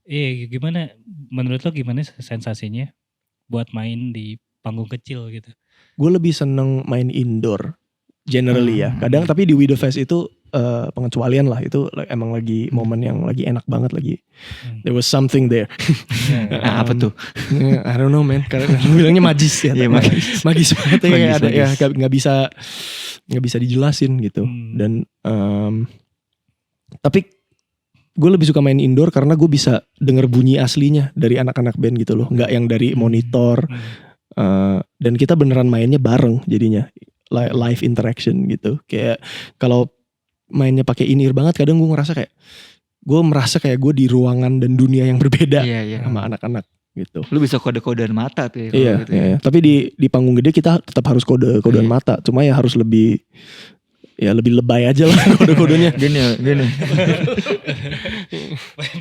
[SPEAKER 1] Iya gimana, menurut lo gimana sensasinya buat main di panggung kecil gitu?
[SPEAKER 3] Gue lebih seneng main indoor generally ya. Kadang tapi di We The Fest itu pengecualian lah, itu emang lagi momen yang lagi enak banget lagi. There was something there.
[SPEAKER 2] Apa tuh?
[SPEAKER 3] I don't know man. Karena bilangnya magis ya. Magis banget ya, kayak ada ya nggak bisa dijelasin gitu. Dan tapi gue lebih suka main indoor karena gue bisa denger bunyi aslinya dari anak-anak band gitu loh, nggak yang dari monitor. Dan kita beneran mainnya bareng jadinya. live interaction gitu. Kayak kalau mainnya pakai in-ear banget, kadang gue merasa kayak gue di ruangan dan dunia yang berbeda sama anak-anak gitu.
[SPEAKER 2] Lu bisa kode-kodean mata tuh ya.
[SPEAKER 3] Iya,
[SPEAKER 2] gitu ya.
[SPEAKER 3] Tapi di panggung gede kita tetap harus kodean mata. Cuma ya harus lebih lebay aja lah kode-kodenya.
[SPEAKER 2] Gini.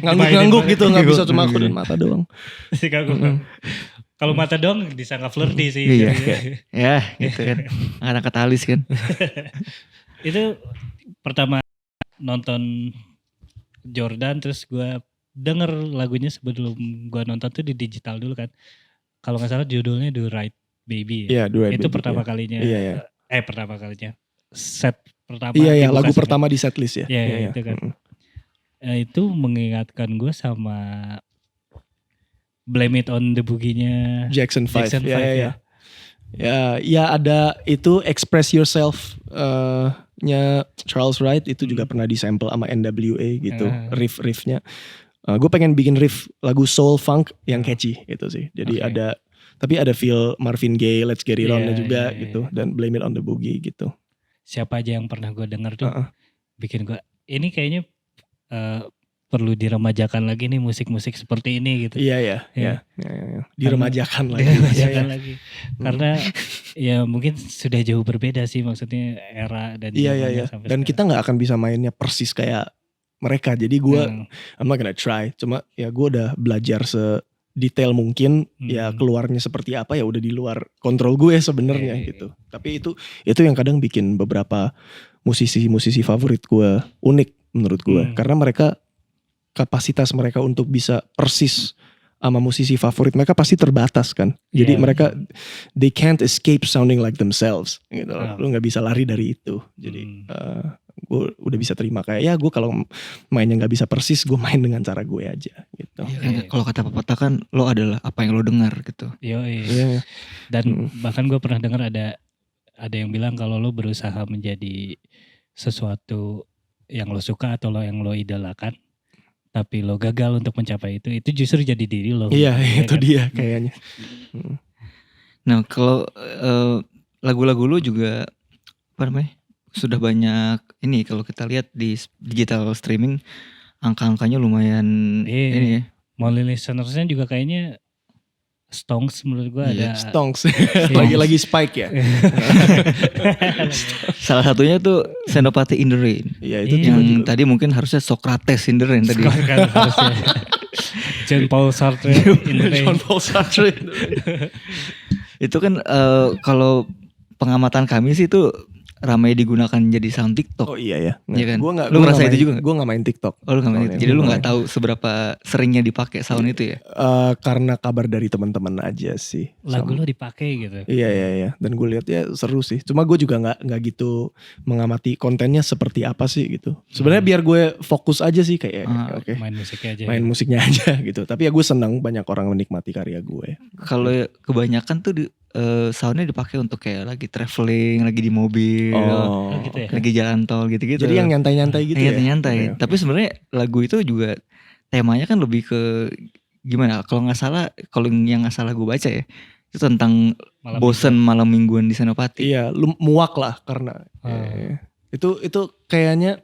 [SPEAKER 3] Ngangguk-ngangguk gitu, nggak bisa cuma kodean mata doang.
[SPEAKER 1] Kalau mata doang disangka flirty sih.
[SPEAKER 2] Iya. Ya gitu kan. Anak katalis kan.
[SPEAKER 1] Itu pertama nonton Jordan, terus gue denger lagunya sebelum gue nonton tuh di digital dulu kan. Kalau nggak salah judulnya The Right Baby.
[SPEAKER 3] Iya, The Right
[SPEAKER 1] Itu
[SPEAKER 3] Baby,
[SPEAKER 1] pertama kalinya.
[SPEAKER 3] Iya.
[SPEAKER 1] Pertama kalinya. Set pertama.
[SPEAKER 3] Iya, lagu pertama di setlist ya.
[SPEAKER 1] Iya, itu kan. Itu mengingatkan gue sama Blame It on the Boogie-nya
[SPEAKER 3] Jackson 5.
[SPEAKER 1] ya.
[SPEAKER 3] Ya ada itu Express Yourself nya Charles Wright itu juga pernah disample sama NWA gitu, riff-riffnya. Gue pengen bikin riff lagu soul funk yang catchy gitu sih. Jadi ada feel Marvin Gaye, Let's Get It On-nya juga gitu, dan Blame It on the Boogie gitu.
[SPEAKER 1] Siapa aja yang pernah gue denger tuh bikin gue ini kayaknya perlu diremajakan lagi nih musik-musik seperti ini gitu.
[SPEAKER 3] Iya. Diremajakan lagi.
[SPEAKER 1] Lagi. Karena ya mungkin sudah jauh berbeda sih, maksudnya era dan
[SPEAKER 3] Iya. Dan kita nggak akan bisa mainnya persis kayak mereka. Jadi gue I'm not gonna try. Cuma ya gue udah belajar sedetail mungkin. Ya keluarnya seperti apa ya udah di luar kontrol gue sebenarnya gitu. Tapi itu yang kadang bikin beberapa musisi favorit gue unik menurut gue. Karena kapasitas mereka untuk bisa persis sama musisi favorit mereka pasti terbatas kan. Jadi mereka they can't escape sounding like themselves gitu. Lu nggak bisa lari dari itu. Jadi gue udah bisa terima kayak ya gue kalau mainnya nggak bisa persis, gue main dengan cara gue aja gitu.
[SPEAKER 2] Kalau kata pepatah kan lo adalah apa yang lo dengar gitu.
[SPEAKER 1] Iya. Dan bahkan gue pernah dengar ada yang bilang kalau lo berusaha menjadi sesuatu yang lo suka atau yang lo idolakan, tapi lo gagal untuk mencapai itu justru jadi diri lo.
[SPEAKER 3] Iya, itu kan? Dia kayaknya.
[SPEAKER 2] Nah, kalau lagu-lagu lo juga sudah banyak ini, kalau kita lihat di digital streaming angka-angkanya lumayan ini ya.
[SPEAKER 1] Monthly listenersnya juga kayaknya Stonks menurut gue ada.
[SPEAKER 3] Stonks. lagi spike ya.
[SPEAKER 1] Salah
[SPEAKER 2] satunya tuh Senopati in the Rain.
[SPEAKER 3] Iya, itu
[SPEAKER 2] yang tadi mungkin harusnya Socrates in the Rain tadi.
[SPEAKER 1] Jean Paul Sartre in the Rain.
[SPEAKER 2] Itu kan kalau pengamatan kami sih itu ramai digunakan jadi sound TikTok.
[SPEAKER 3] Oh iya ya.
[SPEAKER 2] Iya kan?
[SPEAKER 3] Lu ngerasa
[SPEAKER 2] itu juga?
[SPEAKER 3] Gue gak main TikTok.
[SPEAKER 2] Oh lu gak main itu. Jadi lu gak tahu seberapa seringnya dipakai sound itu ya?
[SPEAKER 3] Karena kabar dari teman-teman aja sih.
[SPEAKER 1] Lagu lo dipakai gitu.
[SPEAKER 3] Iya. Dan gue lihat ya seru sih. Cuma gue juga gak gitu mengamati kontennya seperti apa sih gitu. Sebenarnya biar gue fokus aja sih kayak
[SPEAKER 1] main musiknya aja.
[SPEAKER 3] Main musiknya aja gitu. Tapi ya gue senang banyak orang menikmati karya gue.
[SPEAKER 2] Kalau kebanyakan tuh soundnya dipakai untuk kayak lagi traveling, lagi di mobil,
[SPEAKER 1] gitu ya?
[SPEAKER 2] lagi jalan tol gitu-gitu.
[SPEAKER 3] Jadi yang nyantai-nyantai gitu ya?
[SPEAKER 2] Nyantai. Tapi sebenarnya lagu itu juga temanya kan lebih ke gimana? Kalau yang nggak salah gue baca ya, itu tentang bosen malam mingguan di Senopati.
[SPEAKER 3] Iya, lu muak lah karena itu kayaknya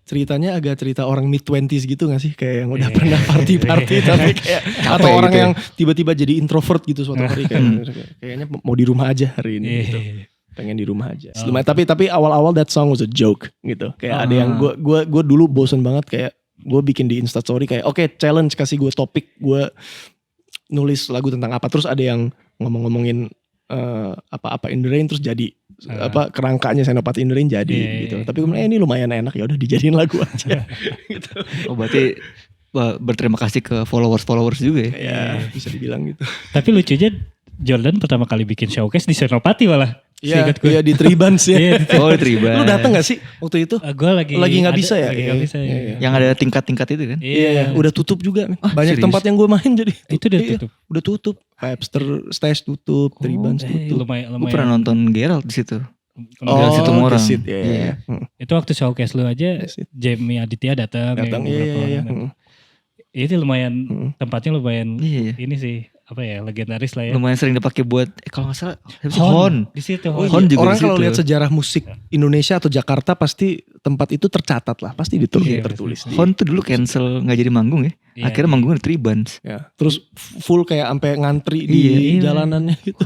[SPEAKER 3] ceritanya agak cerita orang mid-20s gitu gak sih? Kayak yang udah pernah party-party tapi kayak atau orang
[SPEAKER 2] gitu
[SPEAKER 3] yang tiba-tiba jadi introvert gitu suatu hari kayaknya mau di rumah aja hari ini gitu. Pengen di rumah aja. Tapi awal-awal that song was a joke gitu. Kayak ada yang gue dulu bosen banget kayak gue bikin di Instastory kayak challenge, kasih gue topik, gue nulis lagu tentang apa, terus ada yang ngomongin apa in the Rain, terus jadi kerangkanya Senopati in the Rain jadi gitu. Tapi gue bilang ini lumayan enak, ya udah dijadiin lagu aja. Gitu.
[SPEAKER 2] Oh berarti berterima kasih ke followers juga ya?
[SPEAKER 3] Ya bisa dibilang gitu.
[SPEAKER 1] Tapi lucunya Jordan pertama kali bikin showcase di Senopati malah.
[SPEAKER 3] Iya di Tribans ya.
[SPEAKER 2] Oh di Tribans.
[SPEAKER 3] Lu datang gak sih waktu itu?
[SPEAKER 1] Gue lagi
[SPEAKER 3] gak bisa ya?
[SPEAKER 1] Lagi gak bisa ya.
[SPEAKER 2] Yang ada tingkat-tingkat itu kan?
[SPEAKER 3] Iya. Udah tutup juga. Banyak
[SPEAKER 2] serius?
[SPEAKER 3] tempat yang gue main jadi.
[SPEAKER 1] Itu udah tutup?
[SPEAKER 3] Udah tutup. Webster Stage tutup, Tribans tutup.
[SPEAKER 1] Lumayan.
[SPEAKER 2] Gue pernah nonton Gerald di situ.
[SPEAKER 3] The Seat, ya.
[SPEAKER 1] Itu waktu showcase lu aja, Jamie Aditya datang.
[SPEAKER 3] Iya.
[SPEAKER 1] Itu lumayan tempatnya lumayan ini sih apa ya, legendaris lah ya.
[SPEAKER 2] Lumayan sering dipakai buat kalau nggak salah Hon.
[SPEAKER 1] Di situ
[SPEAKER 3] Oh,
[SPEAKER 1] Hon.
[SPEAKER 2] Hon juga
[SPEAKER 3] orang
[SPEAKER 2] di
[SPEAKER 3] kalau
[SPEAKER 2] situ.
[SPEAKER 3] lihat sejarah musik Indonesia atau Jakarta pasti tempat itu tercatat lah, pasti
[SPEAKER 1] Iya,
[SPEAKER 3] tertulis.
[SPEAKER 2] Hon tuh dulu cancel nggak jadi manggung ya.
[SPEAKER 1] Iya,
[SPEAKER 2] Akhirnya
[SPEAKER 1] iya.
[SPEAKER 2] manggung di Tribans.
[SPEAKER 3] Ya, terus full kayak sampai ngantri di
[SPEAKER 2] Iya.
[SPEAKER 3] jalanannya gitu.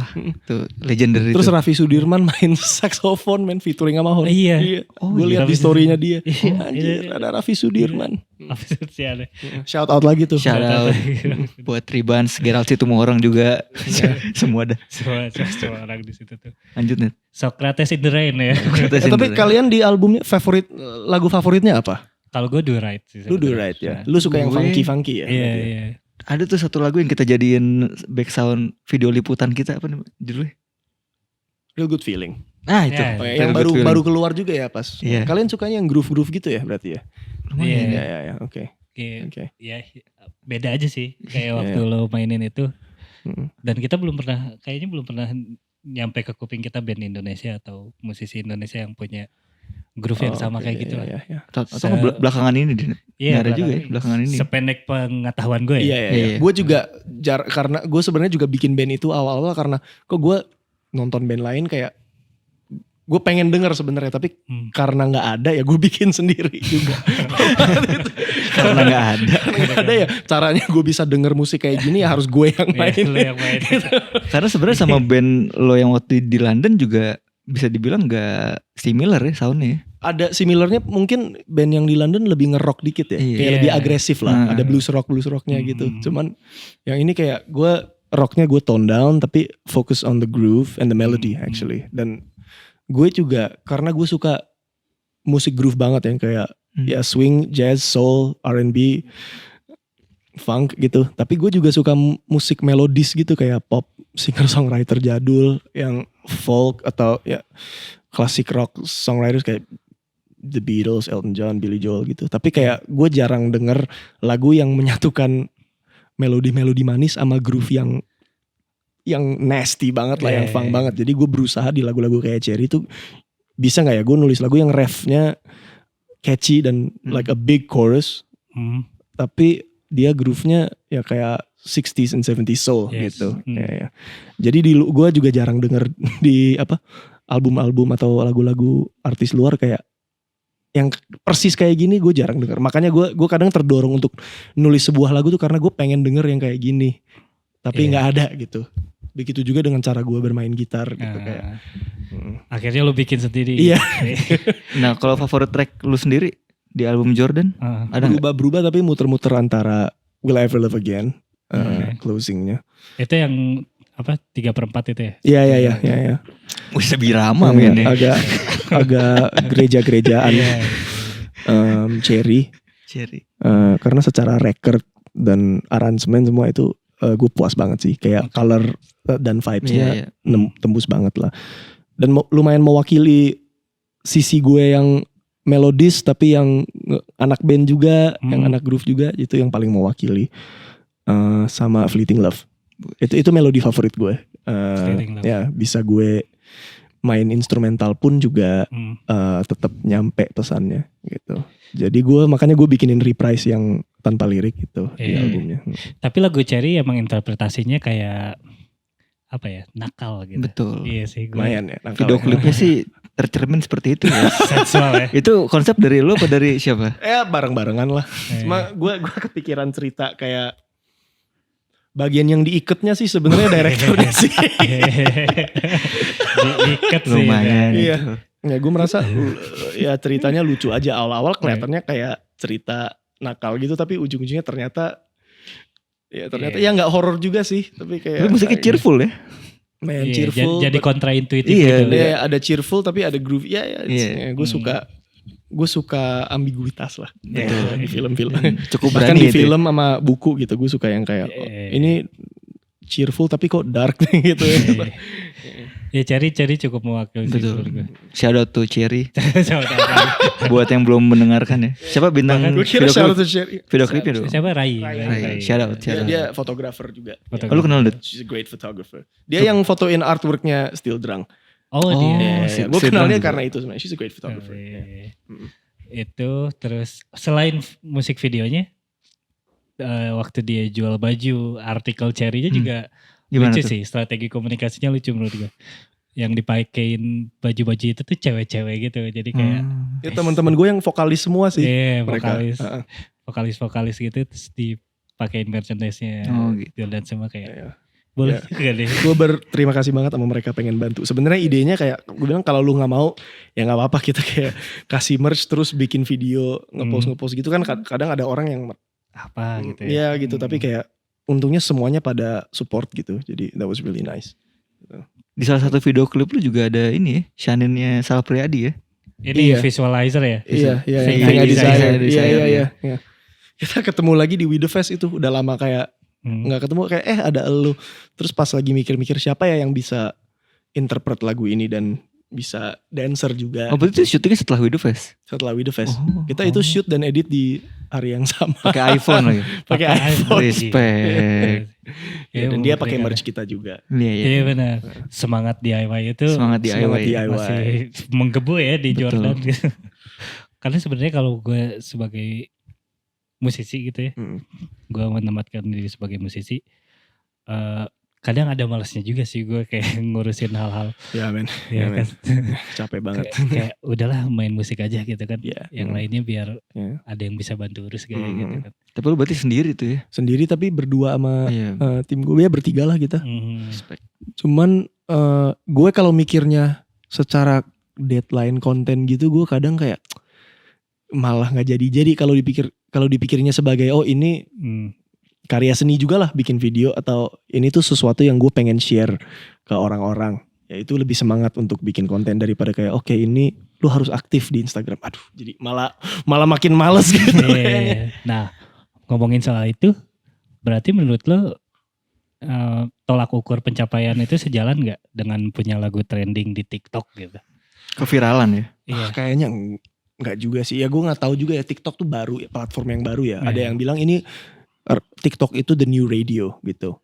[SPEAKER 2] Tuh legendary
[SPEAKER 3] Terus
[SPEAKER 2] itu.
[SPEAKER 3] Raffi Sudirman main saxophone, main featuring sama Hon.
[SPEAKER 1] Iya.
[SPEAKER 2] Oh,
[SPEAKER 3] Gue
[SPEAKER 2] iya.
[SPEAKER 3] lihat di storynya dia.
[SPEAKER 1] Iya,
[SPEAKER 3] Anjir,
[SPEAKER 1] iya.
[SPEAKER 3] ada Raffi Sudirman.
[SPEAKER 1] Absurd sih ada.
[SPEAKER 3] Shout out lagi tuh.
[SPEAKER 2] Shout out buat Tribans, Gerald Situmorang juga. Semua ada.
[SPEAKER 1] Semua orang di situ tuh.
[SPEAKER 2] Lanjut nih.
[SPEAKER 1] Socrates in the Rain ya.
[SPEAKER 3] Tapi kalian di albumnya lagu favoritnya apa?
[SPEAKER 1] Kalau gue Do Right sih.
[SPEAKER 3] Lu Do Right ya. Lu suka yang
[SPEAKER 2] Gue-
[SPEAKER 3] funky ya?
[SPEAKER 1] Iya,
[SPEAKER 3] berarti ya?
[SPEAKER 1] iya.
[SPEAKER 2] Ada tuh satu lagu yang kita jadiin background video liputan kita, apa namanya judulnya?
[SPEAKER 3] Real Good Feeling.
[SPEAKER 2] Nah itu.
[SPEAKER 1] Ya,
[SPEAKER 3] Oh, ya,
[SPEAKER 2] Real
[SPEAKER 3] yang
[SPEAKER 2] Good Feeling.
[SPEAKER 3] baru keluar juga ya pas.
[SPEAKER 2] Iya.
[SPEAKER 3] Kalian sukanya yang groove gitu ya berarti ya?
[SPEAKER 1] Iya.
[SPEAKER 3] Ya, oke.
[SPEAKER 1] Iya.
[SPEAKER 3] Oke.
[SPEAKER 1] Ya beda aja sih. Kayak waktu
[SPEAKER 3] Iya.
[SPEAKER 1] lo mainin itu.
[SPEAKER 3] Mm.
[SPEAKER 1] Dan kita kayaknya belum pernah nyampe ke kuping kita band Indonesia atau musisi Indonesia yang punya groove yang
[SPEAKER 3] Oh,
[SPEAKER 1] sama
[SPEAKER 3] oke,
[SPEAKER 1] kayak gitu lah.
[SPEAKER 3] Iya.
[SPEAKER 2] Atau belakangan ini deh.
[SPEAKER 1] Iya,
[SPEAKER 2] Nggak ada juga ya belakangan ini.
[SPEAKER 1] Sependek pengetahuan gue ya.
[SPEAKER 3] Iya.
[SPEAKER 2] Iya.
[SPEAKER 3] Gue juga karena gue sebenarnya juga bikin band itu awal-awal karena kok gue nonton band lain kayak gue pengen denger sebenarnya tapi karena nggak ada ya gue bikin sendiri juga.
[SPEAKER 2] Karena nggak ada.
[SPEAKER 3] Nggak ada ya caranya gue bisa denger musik kayak gini ya harus gue yang
[SPEAKER 1] Iya,
[SPEAKER 3] main.
[SPEAKER 1] lo yang main.
[SPEAKER 2] Karena sebenarnya sama band lo yang waktu di London juga bisa dibilang nggak similar ya soundnya.
[SPEAKER 3] Ada similarnya mungkin band yang di London lebih nge-rock dikit ya.
[SPEAKER 2] Iya.
[SPEAKER 3] Kayak lebih agresif lah.
[SPEAKER 2] Nah.
[SPEAKER 3] Ada blues rocknya gitu.
[SPEAKER 1] Hmm.
[SPEAKER 3] Cuman yang ini kayak gue rocknya gue tone down tapi focus on the groove and the melody actually. Dan gue juga karena gue suka musik groove banget yang kayak ya swing, jazz, soul, R&B, funk gitu. Tapi gue juga suka musik melodis gitu kayak pop, singer-songwriter jadul yang folk atau ya classic rock songwriters kayak The Beatles, Elton John, Billy Joel gitu. Tapi kayak gue jarang denger lagu yang menyatukan melodi-melodi manis sama groove yang nasty banget lah, yang funk banget. Jadi gue berusaha di lagu-lagu kayak Cherry itu bisa nggak ya gue nulis lagu yang refnya catchy dan like a big chorus, tapi dia groove-nya ya kayak 60s and 70s soul gitu. Ya. Jadi gue juga jarang denger di album-album atau lagu-lagu artis luar kayak yang persis kayak gini gue jarang denger. Makanya gue kadang terdorong untuk nulis sebuah lagu tuh karena gue pengen denger yang kayak gini. Tapi nggak ada gitu. Begitu juga dengan cara gue bermain gitar gitu kayak.
[SPEAKER 1] Akhirnya lu bikin sendiri.
[SPEAKER 3] Iya.
[SPEAKER 2] Nah kalau favorit track lu sendiri di album Jordan ada nggak?
[SPEAKER 3] Berubah tapi muter-muter antara Will I Ever Love Again closingnya.
[SPEAKER 1] Itu yang 3/4 itu ya?
[SPEAKER 3] Iya.
[SPEAKER 2] Wih birama men ya.
[SPEAKER 3] Agak gereja-gerejaan. Cherry. Karena secara record dan aransemen semua itu gue puas banget sih. Kayak color dan vibes-nya tembus banget lah. Dan lumayan mewakili sisi gue yang melodis tapi yang anak band juga, yang anak groove juga, itu yang paling mewakili. Sama Fleeting Love. Itu melodi favorit gue. Ya bisa gue main instrumental pun juga tetap nyampe pesannya gitu. Jadi makanya gue bikinin reprise yang tanpa lirik gitu di albumnya.
[SPEAKER 1] Tapi lagu Cherry emang interpretasinya kayak nakal gitu.
[SPEAKER 2] Betul.
[SPEAKER 1] Iya sih.
[SPEAKER 3] Lumayan ya.
[SPEAKER 2] Video klipnya sih tercermin seperti itu ya.
[SPEAKER 1] Sensual ya.
[SPEAKER 2] Itu konsep dari lu apa dari siapa?
[SPEAKER 3] Ya bareng-barengan lah. Cuma gue kepikiran cerita kayak bagian yang diikatnya sih sebenarnya direkturnya sih.
[SPEAKER 1] Diikat sih.
[SPEAKER 2] Lumayan.
[SPEAKER 3] Iya. Ya gue merasa ya ceritanya lucu aja. Awal-awal kelihatannya kayak cerita nakal gitu tapi ujung-ujungnya ternyata ya nggak horor juga sih, tapi kayak
[SPEAKER 2] musiknya cheerful ya.
[SPEAKER 3] Main cheerful.
[SPEAKER 1] Jadi kontraintuitif
[SPEAKER 2] Iya,
[SPEAKER 1] gitu.
[SPEAKER 3] Ya, ada cheerful tapi ada groove. Gue suka ambiguitas lah di film-film.
[SPEAKER 2] Cukup
[SPEAKER 3] Bahkan
[SPEAKER 2] berani
[SPEAKER 3] di film sama buku gitu gue suka yang kayak ini cheerful tapi kok dark gitu ya.
[SPEAKER 1] Ya Cherry cukup mewakili sih
[SPEAKER 2] Betul.
[SPEAKER 1] menurut gue.
[SPEAKER 2] Shout out to Cherry.
[SPEAKER 1] Siapa tahu.
[SPEAKER 2] Buat yang belum mendengarkan ya. Siapa bintang
[SPEAKER 3] Gue kira shout out to
[SPEAKER 2] video klipnya dong?
[SPEAKER 1] Siapa Rai.
[SPEAKER 2] Shout out.
[SPEAKER 3] Dia fotografer juga.
[SPEAKER 2] Oh, lu kenal Dut?
[SPEAKER 3] She's a great photographer. Dia yang fotoin artworknya Still Drunk.
[SPEAKER 1] Oh dia.
[SPEAKER 3] Gue kenalnya karena itu sebenarnya. She's a great photographer.
[SPEAKER 1] Oh, iya. Itu terus selain musik videonya waktu dia jual baju, artikel Cherry-nya juga
[SPEAKER 2] Gimana
[SPEAKER 1] lucu
[SPEAKER 2] tuh?
[SPEAKER 1] sih, strategi komunikasinya lucu menurut gue. Yang dipakein baju-baju itu tuh cewek-cewek gitu, jadi kayak
[SPEAKER 3] Ya, teman-teman gue yang vokalis semua sih. mereka.
[SPEAKER 1] vokalis gitu, terus dipakein merchandise-nya
[SPEAKER 2] gitu.
[SPEAKER 1] Jordan semua kayak
[SPEAKER 3] Iya.
[SPEAKER 1] boleh
[SPEAKER 3] Ya.
[SPEAKER 1] juga deh.
[SPEAKER 3] Gue berterima kasih banget sama mereka pengen bantu. Sebenarnya idenya kayak gue bilang kalau lu nggak mau ya nggak apa-apa, kita kayak kasih merch terus bikin video ngepost gitu kan, kadang ada orang yang
[SPEAKER 1] Apa gitu ya.
[SPEAKER 3] Iya gitu, tapi kayak untungnya semuanya pada support gitu. Jadi that was really nice.
[SPEAKER 2] Di salah satu video klip lu juga ada ini ya, Shaninnya Sal Priadi ya.
[SPEAKER 1] Ini
[SPEAKER 3] Iya.
[SPEAKER 1] visualizer ya.
[SPEAKER 3] Iya,
[SPEAKER 1] Thing
[SPEAKER 3] Thing
[SPEAKER 1] I
[SPEAKER 3] I
[SPEAKER 1] Desire.
[SPEAKER 3] Desire. Iya. Kita ketemu lagi di We The Fest itu, udah lama kayak nggak ketemu, kayak ada elu. Terus pas lagi mikir-mikir siapa ya yang bisa interpret lagu ini dan bisa dancer juga.
[SPEAKER 2] Oh berarti itu syutingnya setelah We The Fest?
[SPEAKER 3] Setelah We The Fest.
[SPEAKER 2] Oh.
[SPEAKER 3] Kita itu shoot dan edit di hari yang sama.
[SPEAKER 2] Pakai iPhone lagi.
[SPEAKER 3] Pakai iPhone.
[SPEAKER 2] Respect.
[SPEAKER 3] Ya, dan dia pakai merch kita juga.
[SPEAKER 2] Iya.
[SPEAKER 1] Iya benar. Semangat DIY itu
[SPEAKER 2] Semangat DIY.
[SPEAKER 1] masih menggebu ya di
[SPEAKER 2] Betul.
[SPEAKER 1] Jordan gitu. Karena sebenarnya kalau gue sebagai musisi gitu ya, gue menempatkan diri sebagai musisi, kadang ada malasnya juga sih gue kayak ngurusin hal-hal.
[SPEAKER 3] Ya men.
[SPEAKER 1] Ya kan.
[SPEAKER 3] Capek banget.
[SPEAKER 1] kayak udahlah main musik aja gitu kan.
[SPEAKER 3] Iya.
[SPEAKER 1] Yang lainnya biar
[SPEAKER 3] Iya.
[SPEAKER 1] ada yang bisa bantu urus kayak gitu kan.
[SPEAKER 2] Tapi lu berarti sendiri tuh ya?
[SPEAKER 3] Sendiri tapi berdua sama
[SPEAKER 2] Iya.
[SPEAKER 3] tim gue, ya bertiga lah kita.
[SPEAKER 2] Respect.
[SPEAKER 3] Cuman gue kalau mikirnya secara deadline konten gitu, gue kadang kayak malah nggak jadi kalau dipikirnya sebagai ini karya seni juga lah bikin video, atau ini tuh sesuatu yang gue pengen share ke orang-orang, ya itu lebih semangat untuk bikin konten daripada kayak oke, ini lu harus aktif di Instagram. Aduh, jadi malah makin males gitu kayaknya.
[SPEAKER 1] Nah, ngomongin soal itu, berarti menurut lo tolak ukur pencapaian itu sejalan nggak dengan punya lagu trending di TikTok gitu?
[SPEAKER 2] Keviralan ya?
[SPEAKER 1] Iya.
[SPEAKER 3] Kayaknya nggak juga sih. Ya gue nggak tahu juga ya, TikTok tuh baru, platform yang baru ya. Ada yang bilang ini TikTok itu the new radio gitu.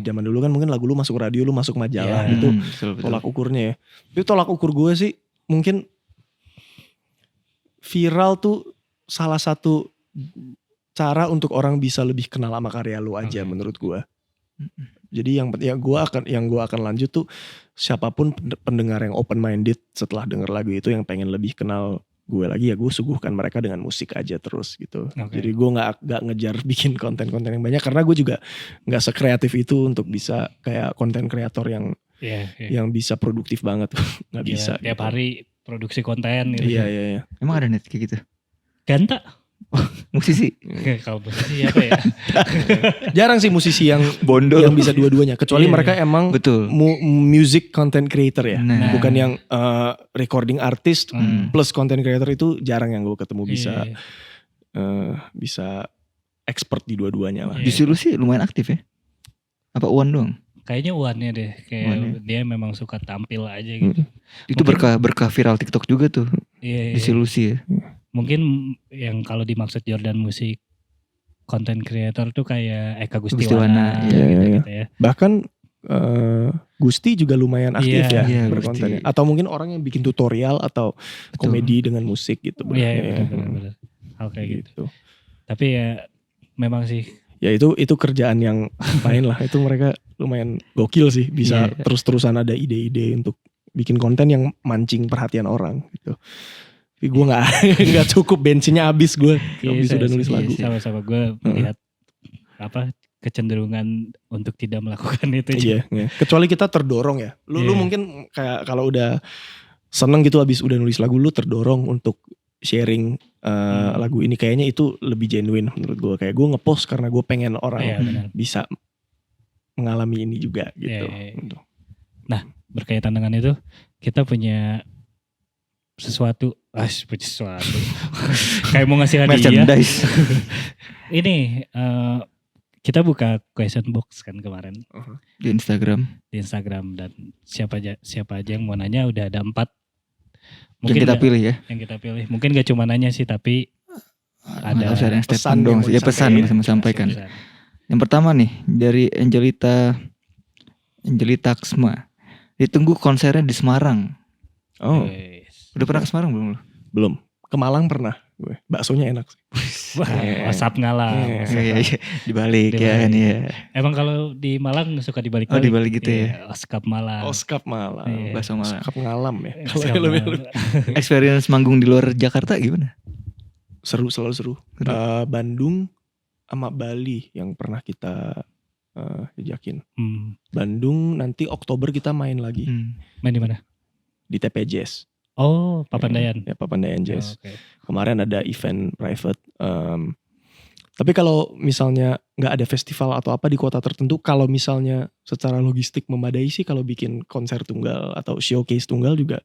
[SPEAKER 3] Zaman dulu kan mungkin lagu lu masuk radio, lu masuk majalah gitu.
[SPEAKER 2] Betul.
[SPEAKER 3] Tolak ukurnya ya. Itu tolak ukur gue sih mungkin viral tuh salah satu cara untuk orang bisa lebih kenal sama karya lu aja menurut gue. Jadi yang gue akan lanjut tuh siapapun pendengar yang open minded setelah denger lagu itu yang pengen lebih kenal gue lagi, ya gue suguhkan mereka dengan musik aja terus gitu. Jadi gue nggak ngejar bikin konten-konten yang banyak, karena gue juga nggak sekreatif itu untuk bisa kayak konten kreator yang yang bisa produktif banget. Nggak bisa.
[SPEAKER 1] Tiap
[SPEAKER 3] gitu.
[SPEAKER 1] hari produksi konten gitu.
[SPEAKER 3] Iya.
[SPEAKER 2] Emang ada net kayak gitu?
[SPEAKER 1] Ganta.
[SPEAKER 2] Musisi?
[SPEAKER 1] Kalau musisi apa ya?
[SPEAKER 3] Jarang sih musisi yang
[SPEAKER 2] Bondol.
[SPEAKER 3] yang bisa dua-duanya, kecuali
[SPEAKER 1] Iya.
[SPEAKER 3] mereka emang
[SPEAKER 2] Betul.
[SPEAKER 3] music content creator ya.
[SPEAKER 2] Nah.
[SPEAKER 3] Bukan yang recording artist plus content creator, itu jarang yang gue ketemu bisa expert di dua-duanya lah.
[SPEAKER 2] Justru lu sih lumayan aktif ya? Apa Uwan doang?
[SPEAKER 1] Kayaknya Uannya deh, kayak
[SPEAKER 2] Uannya.
[SPEAKER 1] dia memang suka tampil aja gitu.
[SPEAKER 2] Itu berkah viral TikTok juga tuh.
[SPEAKER 1] Iya.
[SPEAKER 2] Disilusi ya.
[SPEAKER 1] Mungkin yang kalau dimaksud Jordan musik content creator tuh kayak Eka
[SPEAKER 2] Gustiwana,
[SPEAKER 1] Gustiwana
[SPEAKER 3] iya.
[SPEAKER 1] gitu ya.
[SPEAKER 3] Bahkan Gusti juga lumayan aktif
[SPEAKER 2] Iya,
[SPEAKER 3] berkonten.
[SPEAKER 2] Gusti.
[SPEAKER 3] Atau mungkin orang yang bikin tutorial atau komedi dengan musik gitu.
[SPEAKER 1] Iya, benar. Hal kayak gitu. Tapi ya memang sih.
[SPEAKER 3] Ya itu kerjaan yang lain lah. Itu mereka lumayan gokil sih, bisa terus-terusan ada ide-ide untuk bikin konten yang mancing perhatian orang gitu. Tapi gue nggak cukup, bensinnya habis gue habis udah nulis lagu.
[SPEAKER 1] Sama-sama gue melihat kecenderungan untuk tidak melakukan itu.
[SPEAKER 3] Iya. Kecuali kita terdorong ya. Lu mungkin kayak kalau udah seneng gitu habis udah nulis lagu, lu terdorong untuk sharing lagu ini, kayaknya itu lebih genuine menurut gue. Kayak gue ngepost karena gue pengen orang bisa mengalami ini juga gitu.
[SPEAKER 1] Nah, berkaitan dengan itu, kita punya sesuatu kayak mau ngasih hadiah.
[SPEAKER 2] Merchandise.
[SPEAKER 1] Ini kita buka question box kan kemarin
[SPEAKER 2] Di Instagram.
[SPEAKER 1] dan siapa aja yang mau nanya, udah ada 4
[SPEAKER 2] Yang kita pilih ya.
[SPEAKER 1] Yang kita pilih. Mungkin gak cuma nanya sih, tapi ada
[SPEAKER 2] yang
[SPEAKER 3] pesan
[SPEAKER 2] statement dong.
[SPEAKER 3] yang
[SPEAKER 2] Ya
[SPEAKER 3] mau
[SPEAKER 2] pesan
[SPEAKER 3] disampaikan.
[SPEAKER 2] bisa disampaikan. Yang pertama nih dari Angelita Ksma. Ditunggu konsernya di Semarang.
[SPEAKER 3] Oh,
[SPEAKER 2] Udah pernah ke Semarang belum lu?
[SPEAKER 3] belum. Ke Malang pernah. gue. Baksonya enak sih.
[SPEAKER 1] Wah, WhatsApp ngalah.
[SPEAKER 2] Iya, dibalik ya kan ya.
[SPEAKER 1] Emang kalau di Malang suka dibalik-balik.
[SPEAKER 2] Oh, dibalik gitu ya.
[SPEAKER 1] Oskap Malang.
[SPEAKER 3] Oskap Malang.
[SPEAKER 1] Iya.
[SPEAKER 2] Bakso Malang.
[SPEAKER 3] Oskap ngalam ya.
[SPEAKER 1] Oskap
[SPEAKER 3] Kalau lebih
[SPEAKER 1] Malang.
[SPEAKER 2] Experience manggung di luar Jakarta gimana?
[SPEAKER 3] seru, selalu seru.
[SPEAKER 2] Seru.
[SPEAKER 3] Bandung sama Bali yang pernah kita jajakin. Bandung nanti Oktober kita main lagi
[SPEAKER 1] Main di mana?
[SPEAKER 3] di TP Jazz.
[SPEAKER 1] Oh, Papandayan.
[SPEAKER 3] Ya, Papandayan Jazz.
[SPEAKER 1] Oh, okay.
[SPEAKER 3] Kemarin ada event private. Tapi kalau misalnya nggak ada festival atau apa di kota tertentu, kalau misalnya secara logistik memadai sih, kalau bikin konser tunggal atau showcase tunggal juga.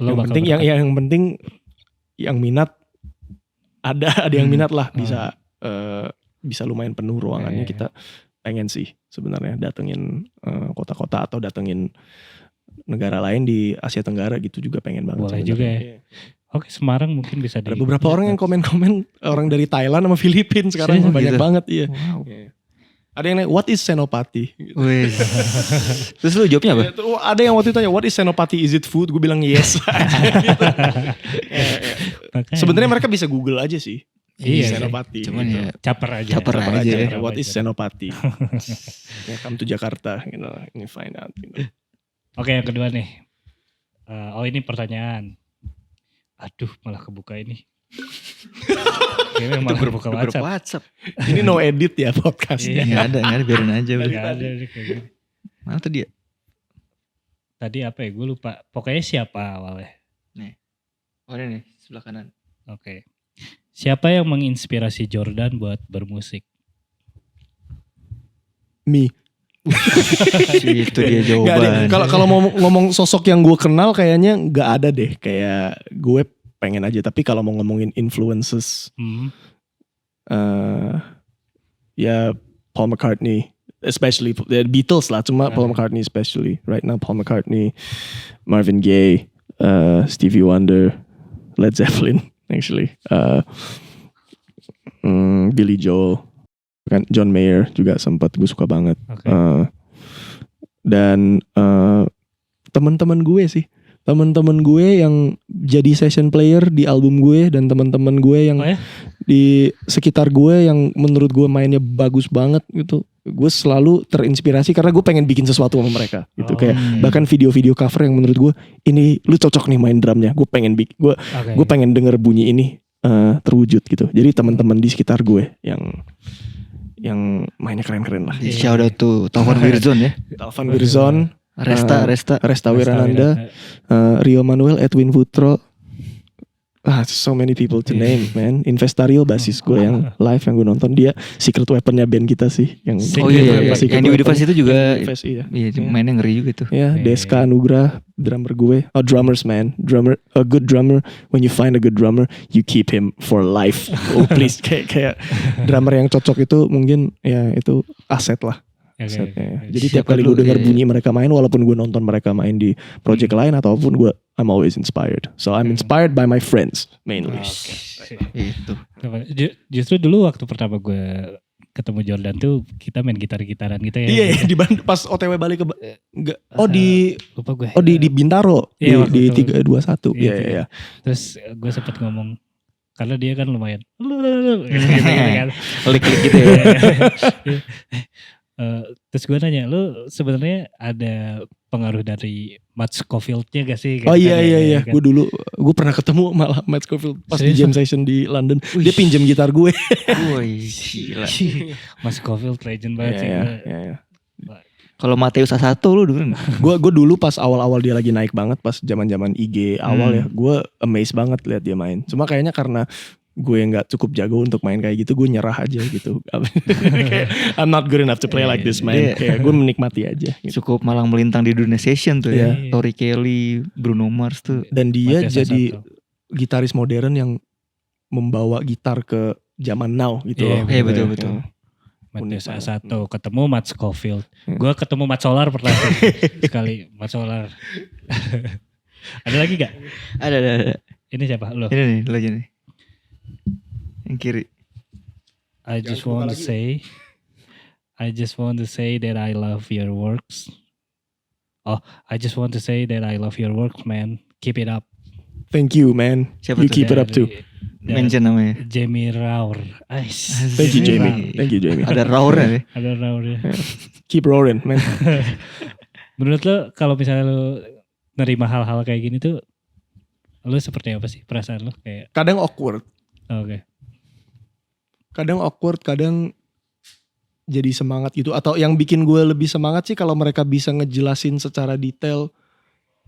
[SPEAKER 1] Lo
[SPEAKER 3] Yang penting yang penting yang minat ada yang minat lah, bisa lumayan penuh ruangannya. Kita pengen sih sebenarnya datengin kota-kota atau datengin negara lain di Asia Tenggara gitu juga pengen banget.
[SPEAKER 1] Boleh
[SPEAKER 3] sebenarnya.
[SPEAKER 1] juga ya. Oke, Semarang mungkin bisa
[SPEAKER 3] Ada beberapa orang yang komen-komen orang dari Thailand sama Filipina sekarang
[SPEAKER 2] Serius
[SPEAKER 3] banyak
[SPEAKER 2] gitu?
[SPEAKER 3] banget, iya.
[SPEAKER 2] Wow.
[SPEAKER 3] Iya. Ada yang nanya, what is Senopati? Gitu.
[SPEAKER 2] Wih. Terus lu jawabnya apa?
[SPEAKER 3] Ya, tuh ada yang waktu itu tanya, what is Senopati? Is it food? Gue bilang yes. Gitu. Sebenarnya mereka bisa Google aja sih.
[SPEAKER 1] Iya,
[SPEAKER 3] Senopati.
[SPEAKER 2] Cuman
[SPEAKER 3] gitu.
[SPEAKER 2] ya
[SPEAKER 1] caper aja.
[SPEAKER 2] Caper aja ya.
[SPEAKER 3] What is Senopati? Ya, come to Jakarta, ini find out.
[SPEAKER 1] Oke, yang kedua nih. Ini pertanyaan. Aduh, malah kebuka ini. Kayaknya malah kebuka WhatsApp.
[SPEAKER 2] WhatsApp.
[SPEAKER 3] Ini no edit ya podcastnya.
[SPEAKER 2] Nggak ada, biarin aja.
[SPEAKER 1] Nggak
[SPEAKER 2] udah.
[SPEAKER 1] ada nih kayak gini.
[SPEAKER 2] Mana tadi ya?
[SPEAKER 1] Tadi apa ya? Gue lupa. Pokoknya siapa awalnya?
[SPEAKER 2] Oh ini nih, sebelah kanan.
[SPEAKER 1] Oke. Siapa yang menginspirasi Jordan buat bermusik?
[SPEAKER 3] Me.
[SPEAKER 2] Itu dia
[SPEAKER 3] Nggak ada.
[SPEAKER 2] jawaban.
[SPEAKER 3] Kalau mau ngomong sosok yang gue kenal kayaknya nggak ada deh. Kayak gue pengen aja. Tapi kalau mau ngomongin influences, ya Paul McCartney, especially the Beatles lah. Cuma Paul McCartney especially. Right now Paul McCartney, Marvin Gaye, Stevie Wonder, Led Zeppelin actually, Billy Joel. Kan John Mayer juga sempat gue suka banget.
[SPEAKER 1] Oke.
[SPEAKER 3] Dan teman-teman gue sih, teman-teman gue yang jadi session player di album gue dan teman-teman gue yang di sekitar gue yang menurut gue mainnya bagus banget gitu. Gue selalu terinspirasi karena gue pengen bikin sesuatu sama mereka gitu. Kayak bahkan video-video cover yang menurut gue ini lu cocok nih main drumnya. Gue pengen gue pengen denger bunyi ini terwujud gitu. Jadi teman-teman di sekitar gue yang mainnya keren-keren lah.
[SPEAKER 2] Shout out to Taufan Wirzon ya.
[SPEAKER 3] Taufan Wirzon, Resta Wirananda, Rio Manuel, Edwin Putro. So many people to name, man. Investario basis gue yang live yang gue nonton, dia Secret Weaponnya band kita sih yang
[SPEAKER 2] yang di Udivas itu juga
[SPEAKER 3] iya,
[SPEAKER 2] mainnya ngeri juga tuh.
[SPEAKER 3] ya. Deska Anugrah drummer gue. Drummers man, a good drummer, when you find a good drummer you keep him for life. Please, kayak drummer yang cocok itu mungkin ya itu aset lah. Jadi tiap kali gue denger bunyi mereka main, walaupun gue nonton mereka main di project lain ataupun I'm always inspired. So I'm inspired by my friends mainly.
[SPEAKER 2] Itu.
[SPEAKER 1] Justru dulu waktu pertama gue ketemu Jordan tuh kita main gitar-gitaran gitu ya.
[SPEAKER 3] Iya, di pas OTW balik ke
[SPEAKER 1] lupa gue.
[SPEAKER 3] di Bintaro, di 321. Iya.
[SPEAKER 1] Terus gue sempat ngomong karena dia kan lumayan gitu,
[SPEAKER 2] Klik-klik gitu ya.
[SPEAKER 1] Terus gue nanya, lu sebenarnya ada pengaruh dari Matt Scofield-nya gak sih?
[SPEAKER 3] Oh iya. Kan? Gue pernah ketemu malah Matt Scofield pas di jam session di London. Dia pinjam gitar gue.
[SPEAKER 2] Wih, gila.
[SPEAKER 1] Matt Scofield legend banget sih.
[SPEAKER 3] Iya.
[SPEAKER 2] Kalau Mateus A1 lu dengerin gak?
[SPEAKER 3] Gue dulu pas awal-awal dia lagi naik banget, pas zaman-zaman IG awal ya, gue amazed banget lihat dia main. Cuma kayaknya karena gue nggak cukup jago untuk main kayak gitu, gue nyerah aja gitu. I'm not good enough to play like this, man. Kayak gue menikmati aja. Gitu.
[SPEAKER 2] Cukup malang melintang di dunia session tuh ya. Tori Kelly, Bruno Mars tuh.
[SPEAKER 3] Dan dia jadi gitaris modern yang membawa gitar ke zaman now gitu loh.
[SPEAKER 2] Iya betul.
[SPEAKER 1] Mateus A1 ketemu Matt Scofield. Gue ketemu Matt Solar pertama sekali. Matt Solar. Ada lagi gak?
[SPEAKER 2] Ada.
[SPEAKER 1] Ini siapa? Lo?
[SPEAKER 2] Ini nih, lo aja nih. Yang kiri.
[SPEAKER 1] I just want to say that I love your works. I just want to say that I love your works, man. Keep it up.
[SPEAKER 3] Thank you man.
[SPEAKER 2] Siapa
[SPEAKER 3] You
[SPEAKER 2] tuh?
[SPEAKER 3] keep it up too.
[SPEAKER 2] Mention namanya.
[SPEAKER 1] Jamie Raur.
[SPEAKER 3] Thank you Jamie. Thank you Jamie.
[SPEAKER 2] Ada Raurnya nih.
[SPEAKER 1] Ada Raurnya.
[SPEAKER 3] Keep roaring man.
[SPEAKER 1] Menurut lo kalau misalnya lo nerima hal-hal kayak gini tuh, lo seperti apa sih perasaan lo kayak?
[SPEAKER 3] Kadang awkward.
[SPEAKER 1] Oke.
[SPEAKER 3] Kadang awkward, kadang jadi semangat gitu. Atau yang bikin gue lebih semangat sih kalau mereka bisa ngejelasin secara detail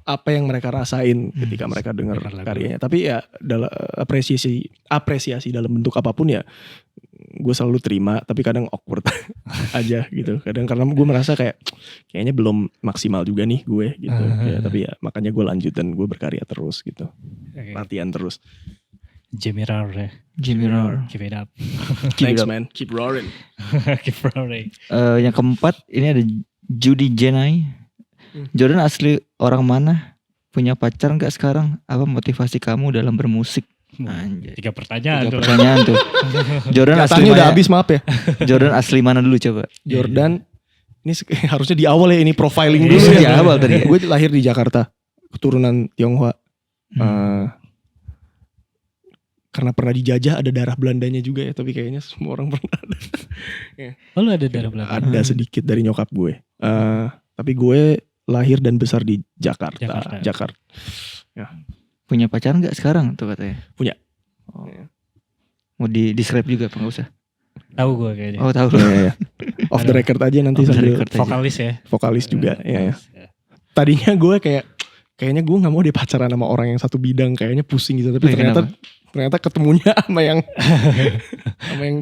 [SPEAKER 3] apa yang mereka rasain ketika mereka dengar
[SPEAKER 1] Dengar lagu.
[SPEAKER 3] karyanya. Tapi ya dalam apresiasi dalam bentuk apapun ya gue selalu terima. Tapi kadang awkward aja gitu. Kadang karena gue merasa kayaknya belum maksimal juga nih gue gitu. Ya, tapi ya makanya gue lanjut dan gue berkarya terus gitu.
[SPEAKER 1] Oke.
[SPEAKER 3] Latihan terus.
[SPEAKER 1] Jamie Raur ya.
[SPEAKER 2] Jimmy Raur.
[SPEAKER 1] Keep it up.
[SPEAKER 3] Thanks man. Keep roaring.
[SPEAKER 1] Keep roaring.
[SPEAKER 2] Yang keempat ini ada Judy Jenai. Jordan asli orang mana? Punya pacar nggak sekarang? Apa motivasi kamu dalam bermusik? Anjay.
[SPEAKER 1] 3 pertanyaan
[SPEAKER 2] 3
[SPEAKER 1] tuh.
[SPEAKER 2] pertanyaan tuh. Jordan asli
[SPEAKER 3] Katanya udah
[SPEAKER 2] mana?
[SPEAKER 3] habis maaf ya.
[SPEAKER 2] Jordan asli mana dulu coba?
[SPEAKER 3] Jordan ini harusnya di awal ya ini profiling dulu
[SPEAKER 2] Di
[SPEAKER 3] ya.
[SPEAKER 2] awal tadi ya.
[SPEAKER 3] Gue lahir di Jakarta, keturunan Tionghoa. Karena pernah dijajah ada darah Belandanya juga ya, tapi kayaknya semua orang pernah ada.
[SPEAKER 1] Oh lu ada darah Belanda?
[SPEAKER 3] Ada sedikit dari nyokap gue. Tapi gue lahir dan besar di Jakarta.
[SPEAKER 2] Punya pacar nggak sekarang tuh katanya?
[SPEAKER 3] Punya.
[SPEAKER 2] Oh. Mau di-describe juga apa nggak usah?
[SPEAKER 1] Tahu gue kayaknya.
[SPEAKER 2] Oh tahu.
[SPEAKER 3] Iya. Off the record aja nanti
[SPEAKER 2] Off the
[SPEAKER 3] sambil
[SPEAKER 2] record aja.
[SPEAKER 1] Vokalis ya.
[SPEAKER 3] vokalis juga. Ya. Tadinya gue kayaknya gue nggak mau deh pacaran sama orang yang satu bidang, kayaknya pusing gitu. Tapi ternyata ketemunya sama yang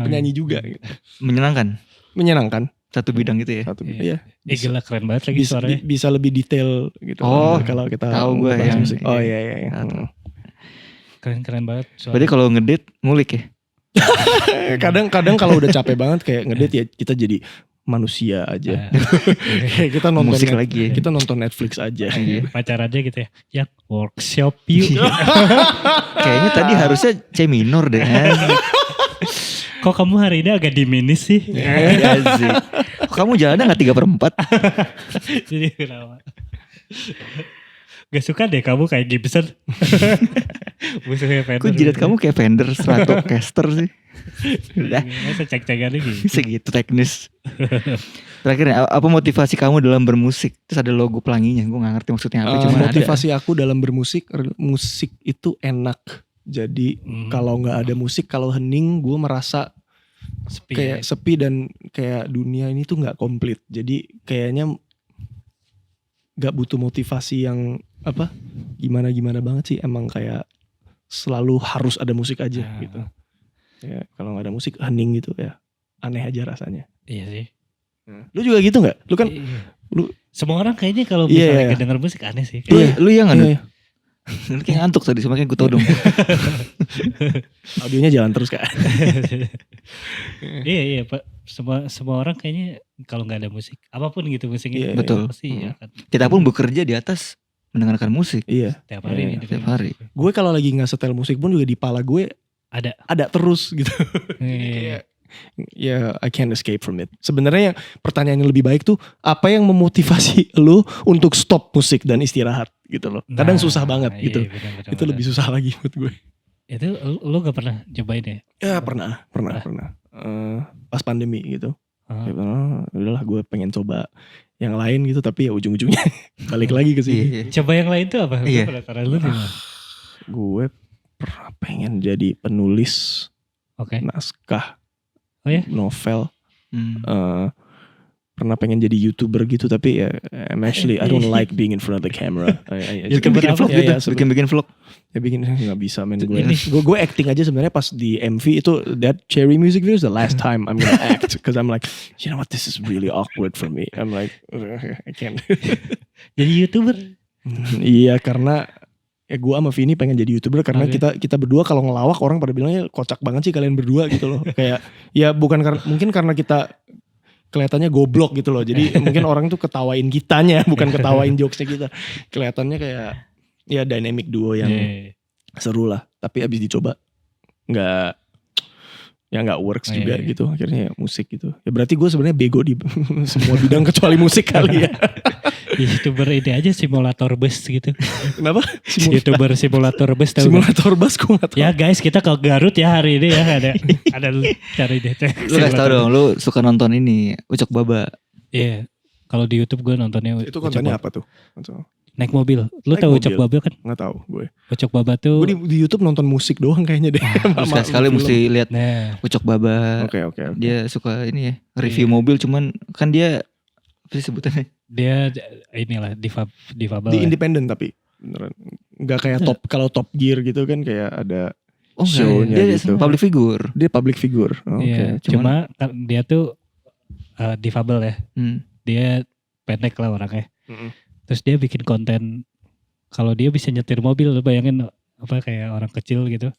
[SPEAKER 3] penyanyi juga. Gitu. Menyenangkan.
[SPEAKER 2] Satu bidang gitu ya.
[SPEAKER 3] Satu bidang. Iya.
[SPEAKER 1] Gila keren banget lagi
[SPEAKER 3] Bisa,
[SPEAKER 1] suaranya.
[SPEAKER 3] bisa lebih detail gitu.
[SPEAKER 2] Oh,
[SPEAKER 3] kalau kita
[SPEAKER 2] tahu gue
[SPEAKER 3] bahas
[SPEAKER 2] yang-
[SPEAKER 3] musik. Oh iya.
[SPEAKER 2] Tahu.
[SPEAKER 1] Keren banget suaranya.
[SPEAKER 2] Berarti kalau ngedate ngulik ya?
[SPEAKER 3] Kadang kalau udah capek banget kayak ngedate ya kita jadi manusia aja. Kayak kita nonton
[SPEAKER 2] Musik lagi ya.
[SPEAKER 3] Kita nonton Netflix aja.
[SPEAKER 1] Pacar aja gitu ya. Yang workshop yuk.
[SPEAKER 2] Kayaknya tadi harusnya C minor deh.
[SPEAKER 1] Kok kamu hari ini agak diminis sih?
[SPEAKER 2] Iya sih. Kok kamu jalannya gak 3/4?
[SPEAKER 1] Jadi kenapa? Gak suka deh kamu kayak Gibson. Musuhnya Fender.
[SPEAKER 2] Kok jidat kamu kayak Fender Stratocaster sih? Udah
[SPEAKER 1] Masa cek-cekan gitu.
[SPEAKER 2] segitu teknis. Terakhir nih, apa motivasi kamu dalam bermusik? Terus ada logo pelanginya. Gue gak ngerti maksudnya apa. Cuma
[SPEAKER 3] Motivasi aku dalam bermusik, musik itu enak. Jadi kalau nggak ada musik, kalau hening, gue merasa
[SPEAKER 1] Sepi
[SPEAKER 3] kayak sepi dan kayak dunia ini tuh nggak komplit. Jadi kayaknya nggak butuh motivasi yang gimana banget sih. Emang kayak selalu harus ada musik aja gitu. Ya kalau nggak ada musik hening gitu ya, aneh aja rasanya.
[SPEAKER 1] Iya sih.
[SPEAKER 3] Lu juga gitu nggak? Lu kan lu
[SPEAKER 1] semua orang kayaknya kalau
[SPEAKER 3] Iya,
[SPEAKER 1] misalnya
[SPEAKER 3] iya.
[SPEAKER 1] kedenger musik aneh sih.
[SPEAKER 2] Lu yang
[SPEAKER 3] iya,
[SPEAKER 2] Lu kayak ngantuk tadi, makanya gue todong.
[SPEAKER 3] audionya jalan terus kan.
[SPEAKER 1] Iya Pak. Semua orang kayaknya kalau nggak ada musik, apapun gitu musiknya.
[SPEAKER 3] Iya,
[SPEAKER 2] betul.
[SPEAKER 1] Pasti ya kan.
[SPEAKER 2] Kita pun bekerja di atas mendengarkan musik
[SPEAKER 3] Iya.
[SPEAKER 1] Tiap hari nih.
[SPEAKER 2] tiap hari.
[SPEAKER 3] Gue kalau lagi nggak setel musik pun juga di pala gue ada terus gitu.
[SPEAKER 1] Iya.
[SPEAKER 3] Kayak ya I can't escape from it. Sebenarnya yang pertanyaan yang lebih baik tuh apa yang memotivasi lu untuk stop musik dan istirahat gitu loh. Kadang susah banget
[SPEAKER 1] iya,
[SPEAKER 3] gitu.
[SPEAKER 1] benar,
[SPEAKER 3] Itu lebih susah lagi buat gue.
[SPEAKER 1] Itu lu gak pernah cobain ya?
[SPEAKER 3] Ya pernah. Pas pandemi gitu.
[SPEAKER 1] Ah.
[SPEAKER 3] Udahlah gue pengen coba yang lain gitu, tapi ya ujung-ujungnya balik lagi ke sini.
[SPEAKER 2] Iya.
[SPEAKER 1] Coba yang lain tuh apa?
[SPEAKER 2] Iya.
[SPEAKER 1] Lu di mana?
[SPEAKER 3] Gue pernah pengen jadi penulis
[SPEAKER 1] Oke.
[SPEAKER 3] naskah
[SPEAKER 1] Oh ya?
[SPEAKER 3] novel.
[SPEAKER 2] Hmm.
[SPEAKER 3] Pernah pengen jadi YouTuber gitu, tapi ya I don't like being in front of the camera.
[SPEAKER 1] YouTuber
[SPEAKER 2] bikin
[SPEAKER 1] apa?
[SPEAKER 2] vlog gitu,
[SPEAKER 3] Ya,
[SPEAKER 2] bikin vlog.
[SPEAKER 3] Ya bikin nggak bisa men gue.
[SPEAKER 1] Ini.
[SPEAKER 3] Gue acting aja sebenarnya pas di MV itu, that Cherry music video is the last time I'm gonna act because I'm like, you know what, this is really awkward for me. I'm like, I can't.
[SPEAKER 1] Jadi YouTuber?
[SPEAKER 3] Iya karena ya gue sama Vini pengen jadi YouTuber karena
[SPEAKER 1] Oke.
[SPEAKER 3] kita berdua kalau ngelawak orang pada bilangnya kocak banget sih kalian berdua gitu loh. Kayak ya bukan mungkin karena kita kelihatannya goblok gitu loh. Jadi mungkin orang tuh ketawain kitanya, bukan ketawain jokesnya kita. Kelihatannya kayak ya dynamic duo yang
[SPEAKER 1] Iya.
[SPEAKER 3] seru lah. Tapi abis dicoba nggak works juga
[SPEAKER 1] Iya.
[SPEAKER 3] gitu. Akhirnya ya musik gitu. Ya berarti gue sebenarnya bego di semua bidang kecuali musik kali ya.
[SPEAKER 1] YouTuber ini aja simulator bus gitu.
[SPEAKER 3] Kenapa?
[SPEAKER 1] YouTuber simulator bus tahu.
[SPEAKER 3] Simulator bus gue gak tahu.
[SPEAKER 1] Ya guys, kita ke Garut ya hari ini ya ada cari deh.
[SPEAKER 2] Lu kasih tau dong, lu suka nonton ini Ucok Baba.
[SPEAKER 1] Iya. Kalau di YouTube gue nontonnya
[SPEAKER 3] Itu kontennya apa tuh?
[SPEAKER 1] naik mobil. Lu
[SPEAKER 3] Naik
[SPEAKER 1] tahu
[SPEAKER 3] mobil.
[SPEAKER 1] Ucok Baba kan?
[SPEAKER 3] Nggak tahu gue.
[SPEAKER 1] Ucok Baba tuh.
[SPEAKER 3] Gue di YouTube nonton musik doang kayaknya deh.
[SPEAKER 2] Sekali mesti lihat
[SPEAKER 1] Nah,
[SPEAKER 2] Ucok Baba.
[SPEAKER 3] Oke.
[SPEAKER 2] Dia suka ini ya, review mobil, cuman kan dia apa sih sebutannya?
[SPEAKER 1] dia inilah difabel.
[SPEAKER 3] Di
[SPEAKER 1] ya.
[SPEAKER 3] independen tapi beneran. Nggak kayak kalau Top Gear gitu kan kayak ada
[SPEAKER 2] Oh
[SPEAKER 3] show-nya
[SPEAKER 2] dia
[SPEAKER 3] gitu.
[SPEAKER 2] public figure.
[SPEAKER 3] Dia public figure. Oke.
[SPEAKER 1] Iya, cuma kan dia tuh difabel ya.
[SPEAKER 2] Hmm.
[SPEAKER 1] Dia pendek lah orangnya.
[SPEAKER 3] Mm-mm.
[SPEAKER 1] Terus dia bikin konten. Kalau dia bisa nyetir mobil, lu bayangin apa kayak orang kecil gitu.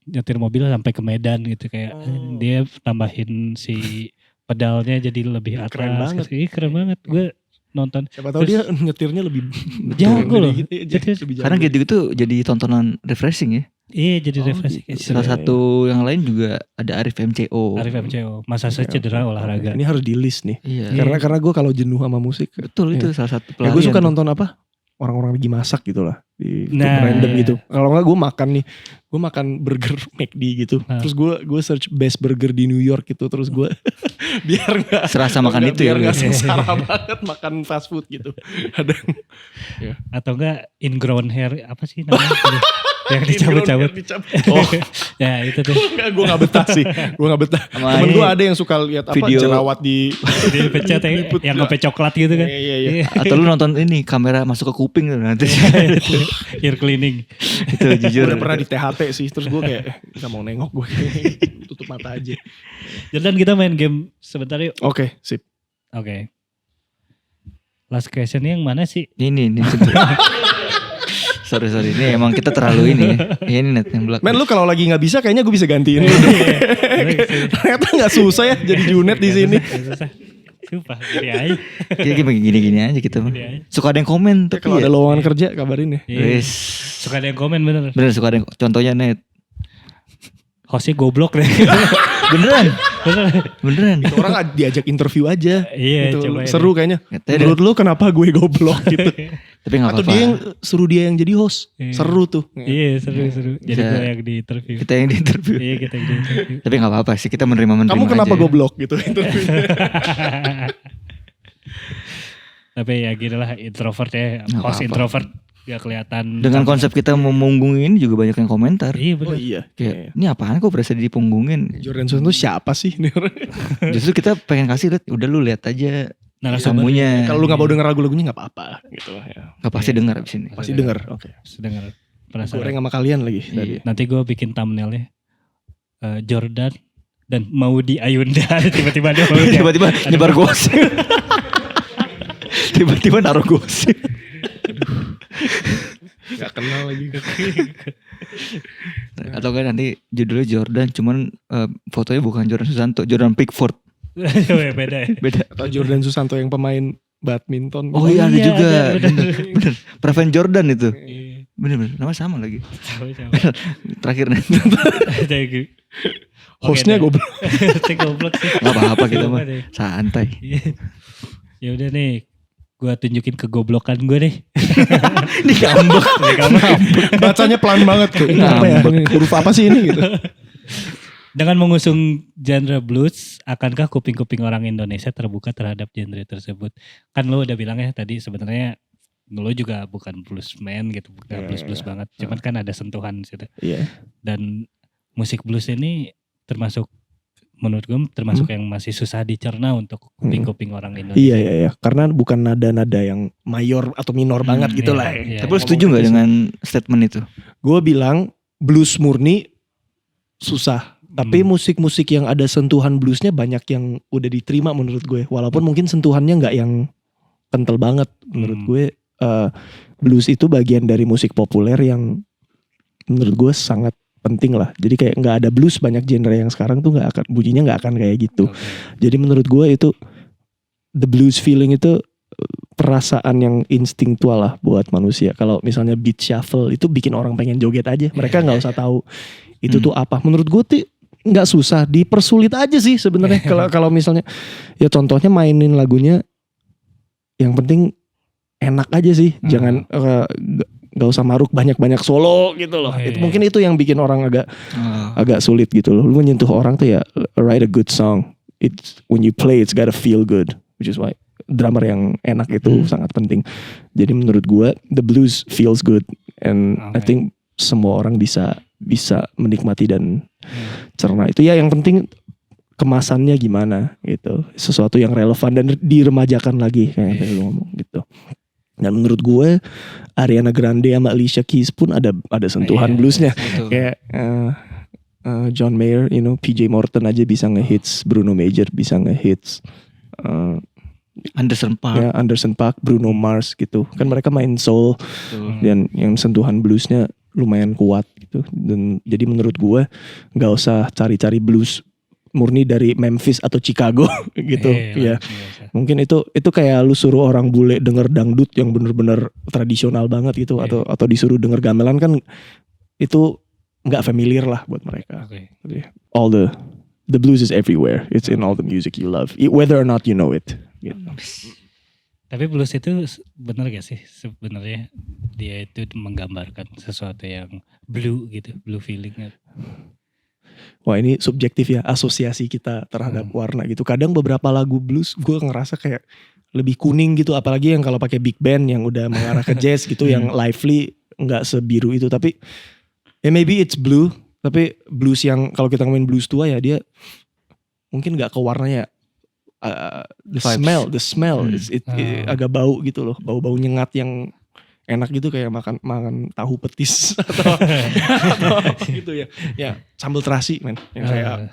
[SPEAKER 1] Nyetir mobil sampai ke Medan gitu kayak dia tambahin si pedalnya jadi lebih atas.
[SPEAKER 3] Keren banget.
[SPEAKER 1] Iya, keren banget. Gue nonton.
[SPEAKER 3] Siapa tahu dia nyetirnya lebih
[SPEAKER 1] Jago loh.
[SPEAKER 3] Gitu, lebih jago.
[SPEAKER 2] Karena gitu-gitu jadi tontonan refreshing ya.
[SPEAKER 1] Iya jadi
[SPEAKER 3] Oh,
[SPEAKER 1] refreshing.
[SPEAKER 3] gitu.
[SPEAKER 2] Salah satu yang lain juga ada Arif MCO.
[SPEAKER 1] Arif MCO. Masa saya cedera olahraga.
[SPEAKER 3] Ini harus di list nih.
[SPEAKER 2] Iya.
[SPEAKER 3] Karena gue kalau jenuh sama musik,
[SPEAKER 2] Betul itu salah satu
[SPEAKER 3] ya
[SPEAKER 2] pelarian.
[SPEAKER 3] gue suka
[SPEAKER 2] tuh.
[SPEAKER 3] nonton apa? Orang-orang lagi masak gitu lah di YouTube
[SPEAKER 1] Nah,
[SPEAKER 3] random
[SPEAKER 1] iya.
[SPEAKER 3] gitu. Kalau nggak gue makan nih, gue makan burger McD gitu.
[SPEAKER 1] Nah.
[SPEAKER 3] Terus gue search best burger di New York gitu. Terus gue biar nggak
[SPEAKER 2] Serasa makan itu ya.
[SPEAKER 3] biar nggak
[SPEAKER 2] lu.
[SPEAKER 3] sengsara banget makan fast food gitu. Ada
[SPEAKER 1] Atau enggak ingrown hair apa sih namanya? yang dicabut-cabut.
[SPEAKER 3] Oh,
[SPEAKER 1] Ya itu tuh.
[SPEAKER 3] gue nggak betah sih. Gue nggak betah.
[SPEAKER 2] Sama
[SPEAKER 3] Temen
[SPEAKER 2] ini
[SPEAKER 3] gue ada yang suka lihat apa
[SPEAKER 2] video-
[SPEAKER 3] jerawat di
[SPEAKER 1] Dipencet ya, yang ngope coklat gitu kan.
[SPEAKER 3] Iya.
[SPEAKER 2] Atau lu nonton ini kamera masuk ke kuping tuh nanti.
[SPEAKER 1] Ear cleaning.
[SPEAKER 2] Itu jujur.
[SPEAKER 3] Udah pernah di THT sih. Terus gue kayak nggak mau nengok gue. Tutup mata aja.
[SPEAKER 1] Jordan kita main game sebentar yuk.
[SPEAKER 3] Oke, sip.
[SPEAKER 1] Oke. Last question yang mana sih?
[SPEAKER 2] Ini sorry ini emang kita terlalu ini ya. Ini net yang belakang.
[SPEAKER 3] Men lu kalau lagi nggak bisa kayaknya gue bisa gantiin lu. Ternyata nggak susah ya jadi Junet di sini.
[SPEAKER 1] Sumpah, gini aja.
[SPEAKER 2] Kayak gini-gini aja kita mah.
[SPEAKER 1] Gini aja.
[SPEAKER 2] Suka ada yang komen tapi
[SPEAKER 3] Kalau
[SPEAKER 2] ya.
[SPEAKER 3] ada lowongan kerja kabarin ya.
[SPEAKER 1] Iya.
[SPEAKER 2] Wes.
[SPEAKER 1] Suka ada yang komen bener.
[SPEAKER 2] Bener suka ada yang, contohnya net.
[SPEAKER 1] Hostnya goblok deh.
[SPEAKER 2] Beneran. Beneran.
[SPEAKER 3] Itu orang diajak interview aja.
[SPEAKER 1] Iya,
[SPEAKER 3] Gitu.
[SPEAKER 1] coba ini.
[SPEAKER 3] Seru kayaknya.
[SPEAKER 2] Katanya
[SPEAKER 3] Menurut lu kenapa gue goblok gitu?
[SPEAKER 2] Tapi gak
[SPEAKER 3] Atau
[SPEAKER 2] apa-apa.
[SPEAKER 3] dia yang suruh dia yang jadi host.
[SPEAKER 1] Iya.
[SPEAKER 3] Seru tuh.
[SPEAKER 1] Iya seru. Jadi
[SPEAKER 2] Bisa.
[SPEAKER 1] gue yang di interview.
[SPEAKER 2] Kita yang di interview.
[SPEAKER 1] Iya kita yang di interview.
[SPEAKER 2] Tapi gak apa-apa sih, kita menerima
[SPEAKER 3] Kamu kenapa
[SPEAKER 2] aja.
[SPEAKER 3] goblok gitu interviewnya.
[SPEAKER 1] Tapi ya gini lah introvert ya.
[SPEAKER 2] Nggak
[SPEAKER 1] Host
[SPEAKER 2] apa-apa.
[SPEAKER 1] introvert gak kelihatan.
[SPEAKER 2] Dengan konsep kita memunggungin ini juga banyak yang komentar.
[SPEAKER 1] Iya
[SPEAKER 3] Oh
[SPEAKER 1] bener.
[SPEAKER 3] iya.
[SPEAKER 2] Kayak, ini apaan kok berasa dipunggungin.
[SPEAKER 3] Jordan Sun tuh siapa sih?
[SPEAKER 2] Justru kita pengen kasih lihat, udah lu lihat aja
[SPEAKER 1] Narasumber.
[SPEAKER 2] ilmunya.
[SPEAKER 3] Kalau lu gak mau denger lagu-lagunya gak apa-apa gitu lah ya.
[SPEAKER 2] Gak pasti dengar abis ini.
[SPEAKER 3] Pasti denger. Oke.
[SPEAKER 1] Dengar. Penasaran.
[SPEAKER 3] Goreng sama kalian lagi
[SPEAKER 2] Iya.
[SPEAKER 3] tadi.
[SPEAKER 1] Nanti gue bikin thumbnailnya Jordan dan Maudy Ayunda. Tiba-tiba ada Maudy.
[SPEAKER 2] Tiba-tiba nyebar gosip. Tiba-tiba naruh gosip.
[SPEAKER 3] Gak kenal lagi.
[SPEAKER 2] Atau kan nanti judulnya Jordan, cuman fotonya bukan Jordan Susanto, Jordan Pickford.
[SPEAKER 1] Beda ya.
[SPEAKER 2] Beda.
[SPEAKER 3] Atau Jordan Susanto yang pemain badminton.
[SPEAKER 2] Oh iya ada
[SPEAKER 1] iya,
[SPEAKER 2] juga.
[SPEAKER 1] ada, bener.
[SPEAKER 2] Bener. Praven Jordan itu.
[SPEAKER 1] Iya,
[SPEAKER 2] Bener. Nama sama lagi.
[SPEAKER 1] sama-sama.
[SPEAKER 2] Terakhir nih.
[SPEAKER 1] Jadi,
[SPEAKER 3] Hostnya
[SPEAKER 1] oke,
[SPEAKER 3] goblok.
[SPEAKER 1] Hostnya goblok sih.
[SPEAKER 2] Gak apa-apa kita mah.
[SPEAKER 1] Coba deh.
[SPEAKER 2] Santai.
[SPEAKER 1] Iya. Ya udah nih, gue tunjukin kegoblokan gue nih.
[SPEAKER 2] Ini ngambek.
[SPEAKER 3] Bacanya pelan banget tuh. Ini apa ya? Ini huruf apa sih ini gitu.
[SPEAKER 1] Dengan mengusung genre blues, akankah kuping-kuping orang Indonesia terbuka terhadap genre tersebut? Kan lo udah bilang ya tadi sebenarnya lo juga bukan bluesman gitu, bukan blues banget. Cuman kan ada sentuhan situ.
[SPEAKER 3] Iya.
[SPEAKER 1] Dan musik blues ini termasuk menurut gue termasuk yang masih susah dicerna untuk kuping-kuping orang Indonesia.
[SPEAKER 3] Iya. Karena bukan nada-nada yang mayor atau minor banget gitu
[SPEAKER 1] iya,
[SPEAKER 3] lah.
[SPEAKER 1] iya.
[SPEAKER 2] Tapi lu setuju gak dengan statement itu?
[SPEAKER 3] Gue bilang blues murni susah. Tapi musik-musik yang ada sentuhan bluesnya banyak yang udah diterima menurut gue. Walaupun mungkin sentuhannya gak yang kental banget. Menurut gue blues itu bagian dari musik populer yang menurut gue sangat penting lah. Jadi kayak gak ada blues, banyak genre yang sekarang tuh gak akan, bunyinya gak akan kayak gitu.
[SPEAKER 1] Oke.
[SPEAKER 3] Jadi menurut gue itu the blues feeling itu perasaan yang instinktual lah buat manusia. Kalau misalnya beat shuffle itu bikin orang pengen joget aja. Mereka nggak usah tahu itu tuh apa. Menurut gue tuh nggak susah, dipersulit aja sih sebenarnya. Kalau misalnya ya contohnya mainin lagunya, yang penting enak aja sih. Jangan gak usah maruk banyak-banyak solo gitu loh. Mungkin itu yang bikin orang agak sulit gitu loh. Lu menyentuh orang tuh ya, write a good song. It's when you play it's gotta feel good, which is why drummer yang enak itu sangat penting. Jadi menurut gue the blues feels good and I think semua orang bisa menikmati dan cerna itu ya. Yang penting kemasannya gimana gitu, sesuatu yang relevan dan diremajakan lagi kayak yang tadi lu ngomong gitu. Dan menurut gue Ariana Grande sama Alicia Keys pun ada sentuhan bluesnya kayak John Mayer, PJ Morton aja bisa ngehits, Bruno Major bisa ngehits,
[SPEAKER 2] Anderson
[SPEAKER 3] Paak, Bruno Mars gitu kan, mereka main soul dan yang sentuhan bluesnya lumayan kuat gitu. Dan jadi menurut gue nggak usah cari-cari blues murni dari Memphis atau Chicago gitu ya. Mungkin itu kayak lu suruh orang bule denger dangdut yang bener-bener tradisional banget gitu, atau disuruh denger gamelan kan itu nggak familiar lah buat mereka. All the blues is everywhere. It's in all the music you love, whether or not you know it. Gitu.
[SPEAKER 1] Tapi blues itu benar gak sih sebenarnya dia itu menggambarkan sesuatu yang blue gitu, blue feelingnya?
[SPEAKER 3] Wah ini subjektif ya, asosiasi kita terhadap warna gitu. Kadang beberapa lagu blues gue ngerasa kayak lebih kuning gitu, apalagi yang kalau pakai big band yang udah mengarah ke jazz gitu, yang lively, nggak sebiru itu. Tapi ya maybe it's blue, tapi blues yang kalau kita ngomongin blues tua ya dia mungkin nggak ke warnanya. The smell, agak bau gitu loh, bau nyengat yang enak gitu, kayak makan tahu petis atau gitu ya. Ya sambal terasi men, yang kayak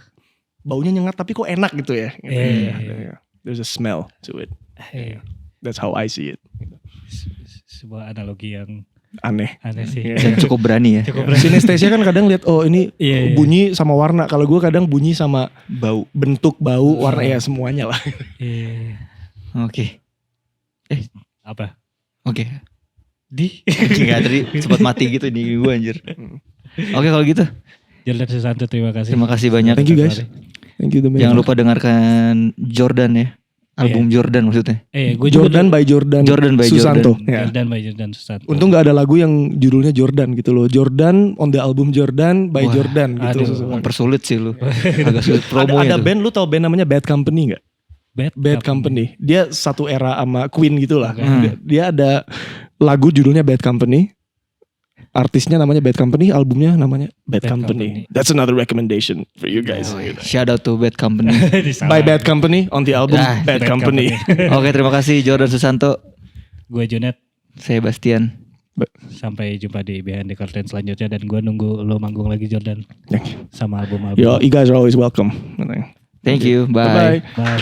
[SPEAKER 3] baunya nyengat tapi kok enak gitu ya. There's a smell to it. That's how I see it.
[SPEAKER 1] Sebuah analogi yang
[SPEAKER 3] aneh
[SPEAKER 1] sih.
[SPEAKER 2] Dan cukup berani ya.
[SPEAKER 3] Sinestesia kan kadang lihat ini bunyi sama warna. Kalau gue kadang bunyi sama
[SPEAKER 2] bau,
[SPEAKER 3] bentuk, bau, warna ya semuanya lah.
[SPEAKER 2] Oke.
[SPEAKER 1] Apa?
[SPEAKER 2] Oke. Enggak, tadi sempat mati gitu di gue anjir. Oke kalau gitu.
[SPEAKER 1] Jordan Susanto, terima kasih.
[SPEAKER 2] Terima kasih banyak.
[SPEAKER 3] Thank you guys. Thank you.
[SPEAKER 2] Jangan lupa dengarkan Jordan ya. Album Jordan maksudnya.
[SPEAKER 3] Jordan by Jordan Susanto.
[SPEAKER 1] Jordan by Jordan Susanto.
[SPEAKER 3] Untung gak ada lagu yang judulnya Jordan gitu loh. Jordan on the album Jordan by Jordan gitu.
[SPEAKER 2] Mempersulit sih lu. Agak sulit promo
[SPEAKER 3] ada band, lu tau band namanya Bad Company gak? Bad Company. Dia satu era sama Queen gitu lah. Dia ada lagu judulnya Bad Company. Artisnya namanya Bad Company, albumnya namanya Bad Company. That's another recommendation for you guys.
[SPEAKER 2] Shout out to Bad Company.
[SPEAKER 3] By Bad Company on the album Bad Company.
[SPEAKER 2] Oke, terima kasih Jordan Susanto.
[SPEAKER 1] Gue Junet.
[SPEAKER 2] Saya Bastian.
[SPEAKER 1] Sampai jumpa di Behind the Curtain selanjutnya, dan gue nunggu lo manggung lagi Jordan. Sama album-album.
[SPEAKER 3] Yo, you guys are always welcome.
[SPEAKER 2] Thank you. Bye.
[SPEAKER 3] Bye.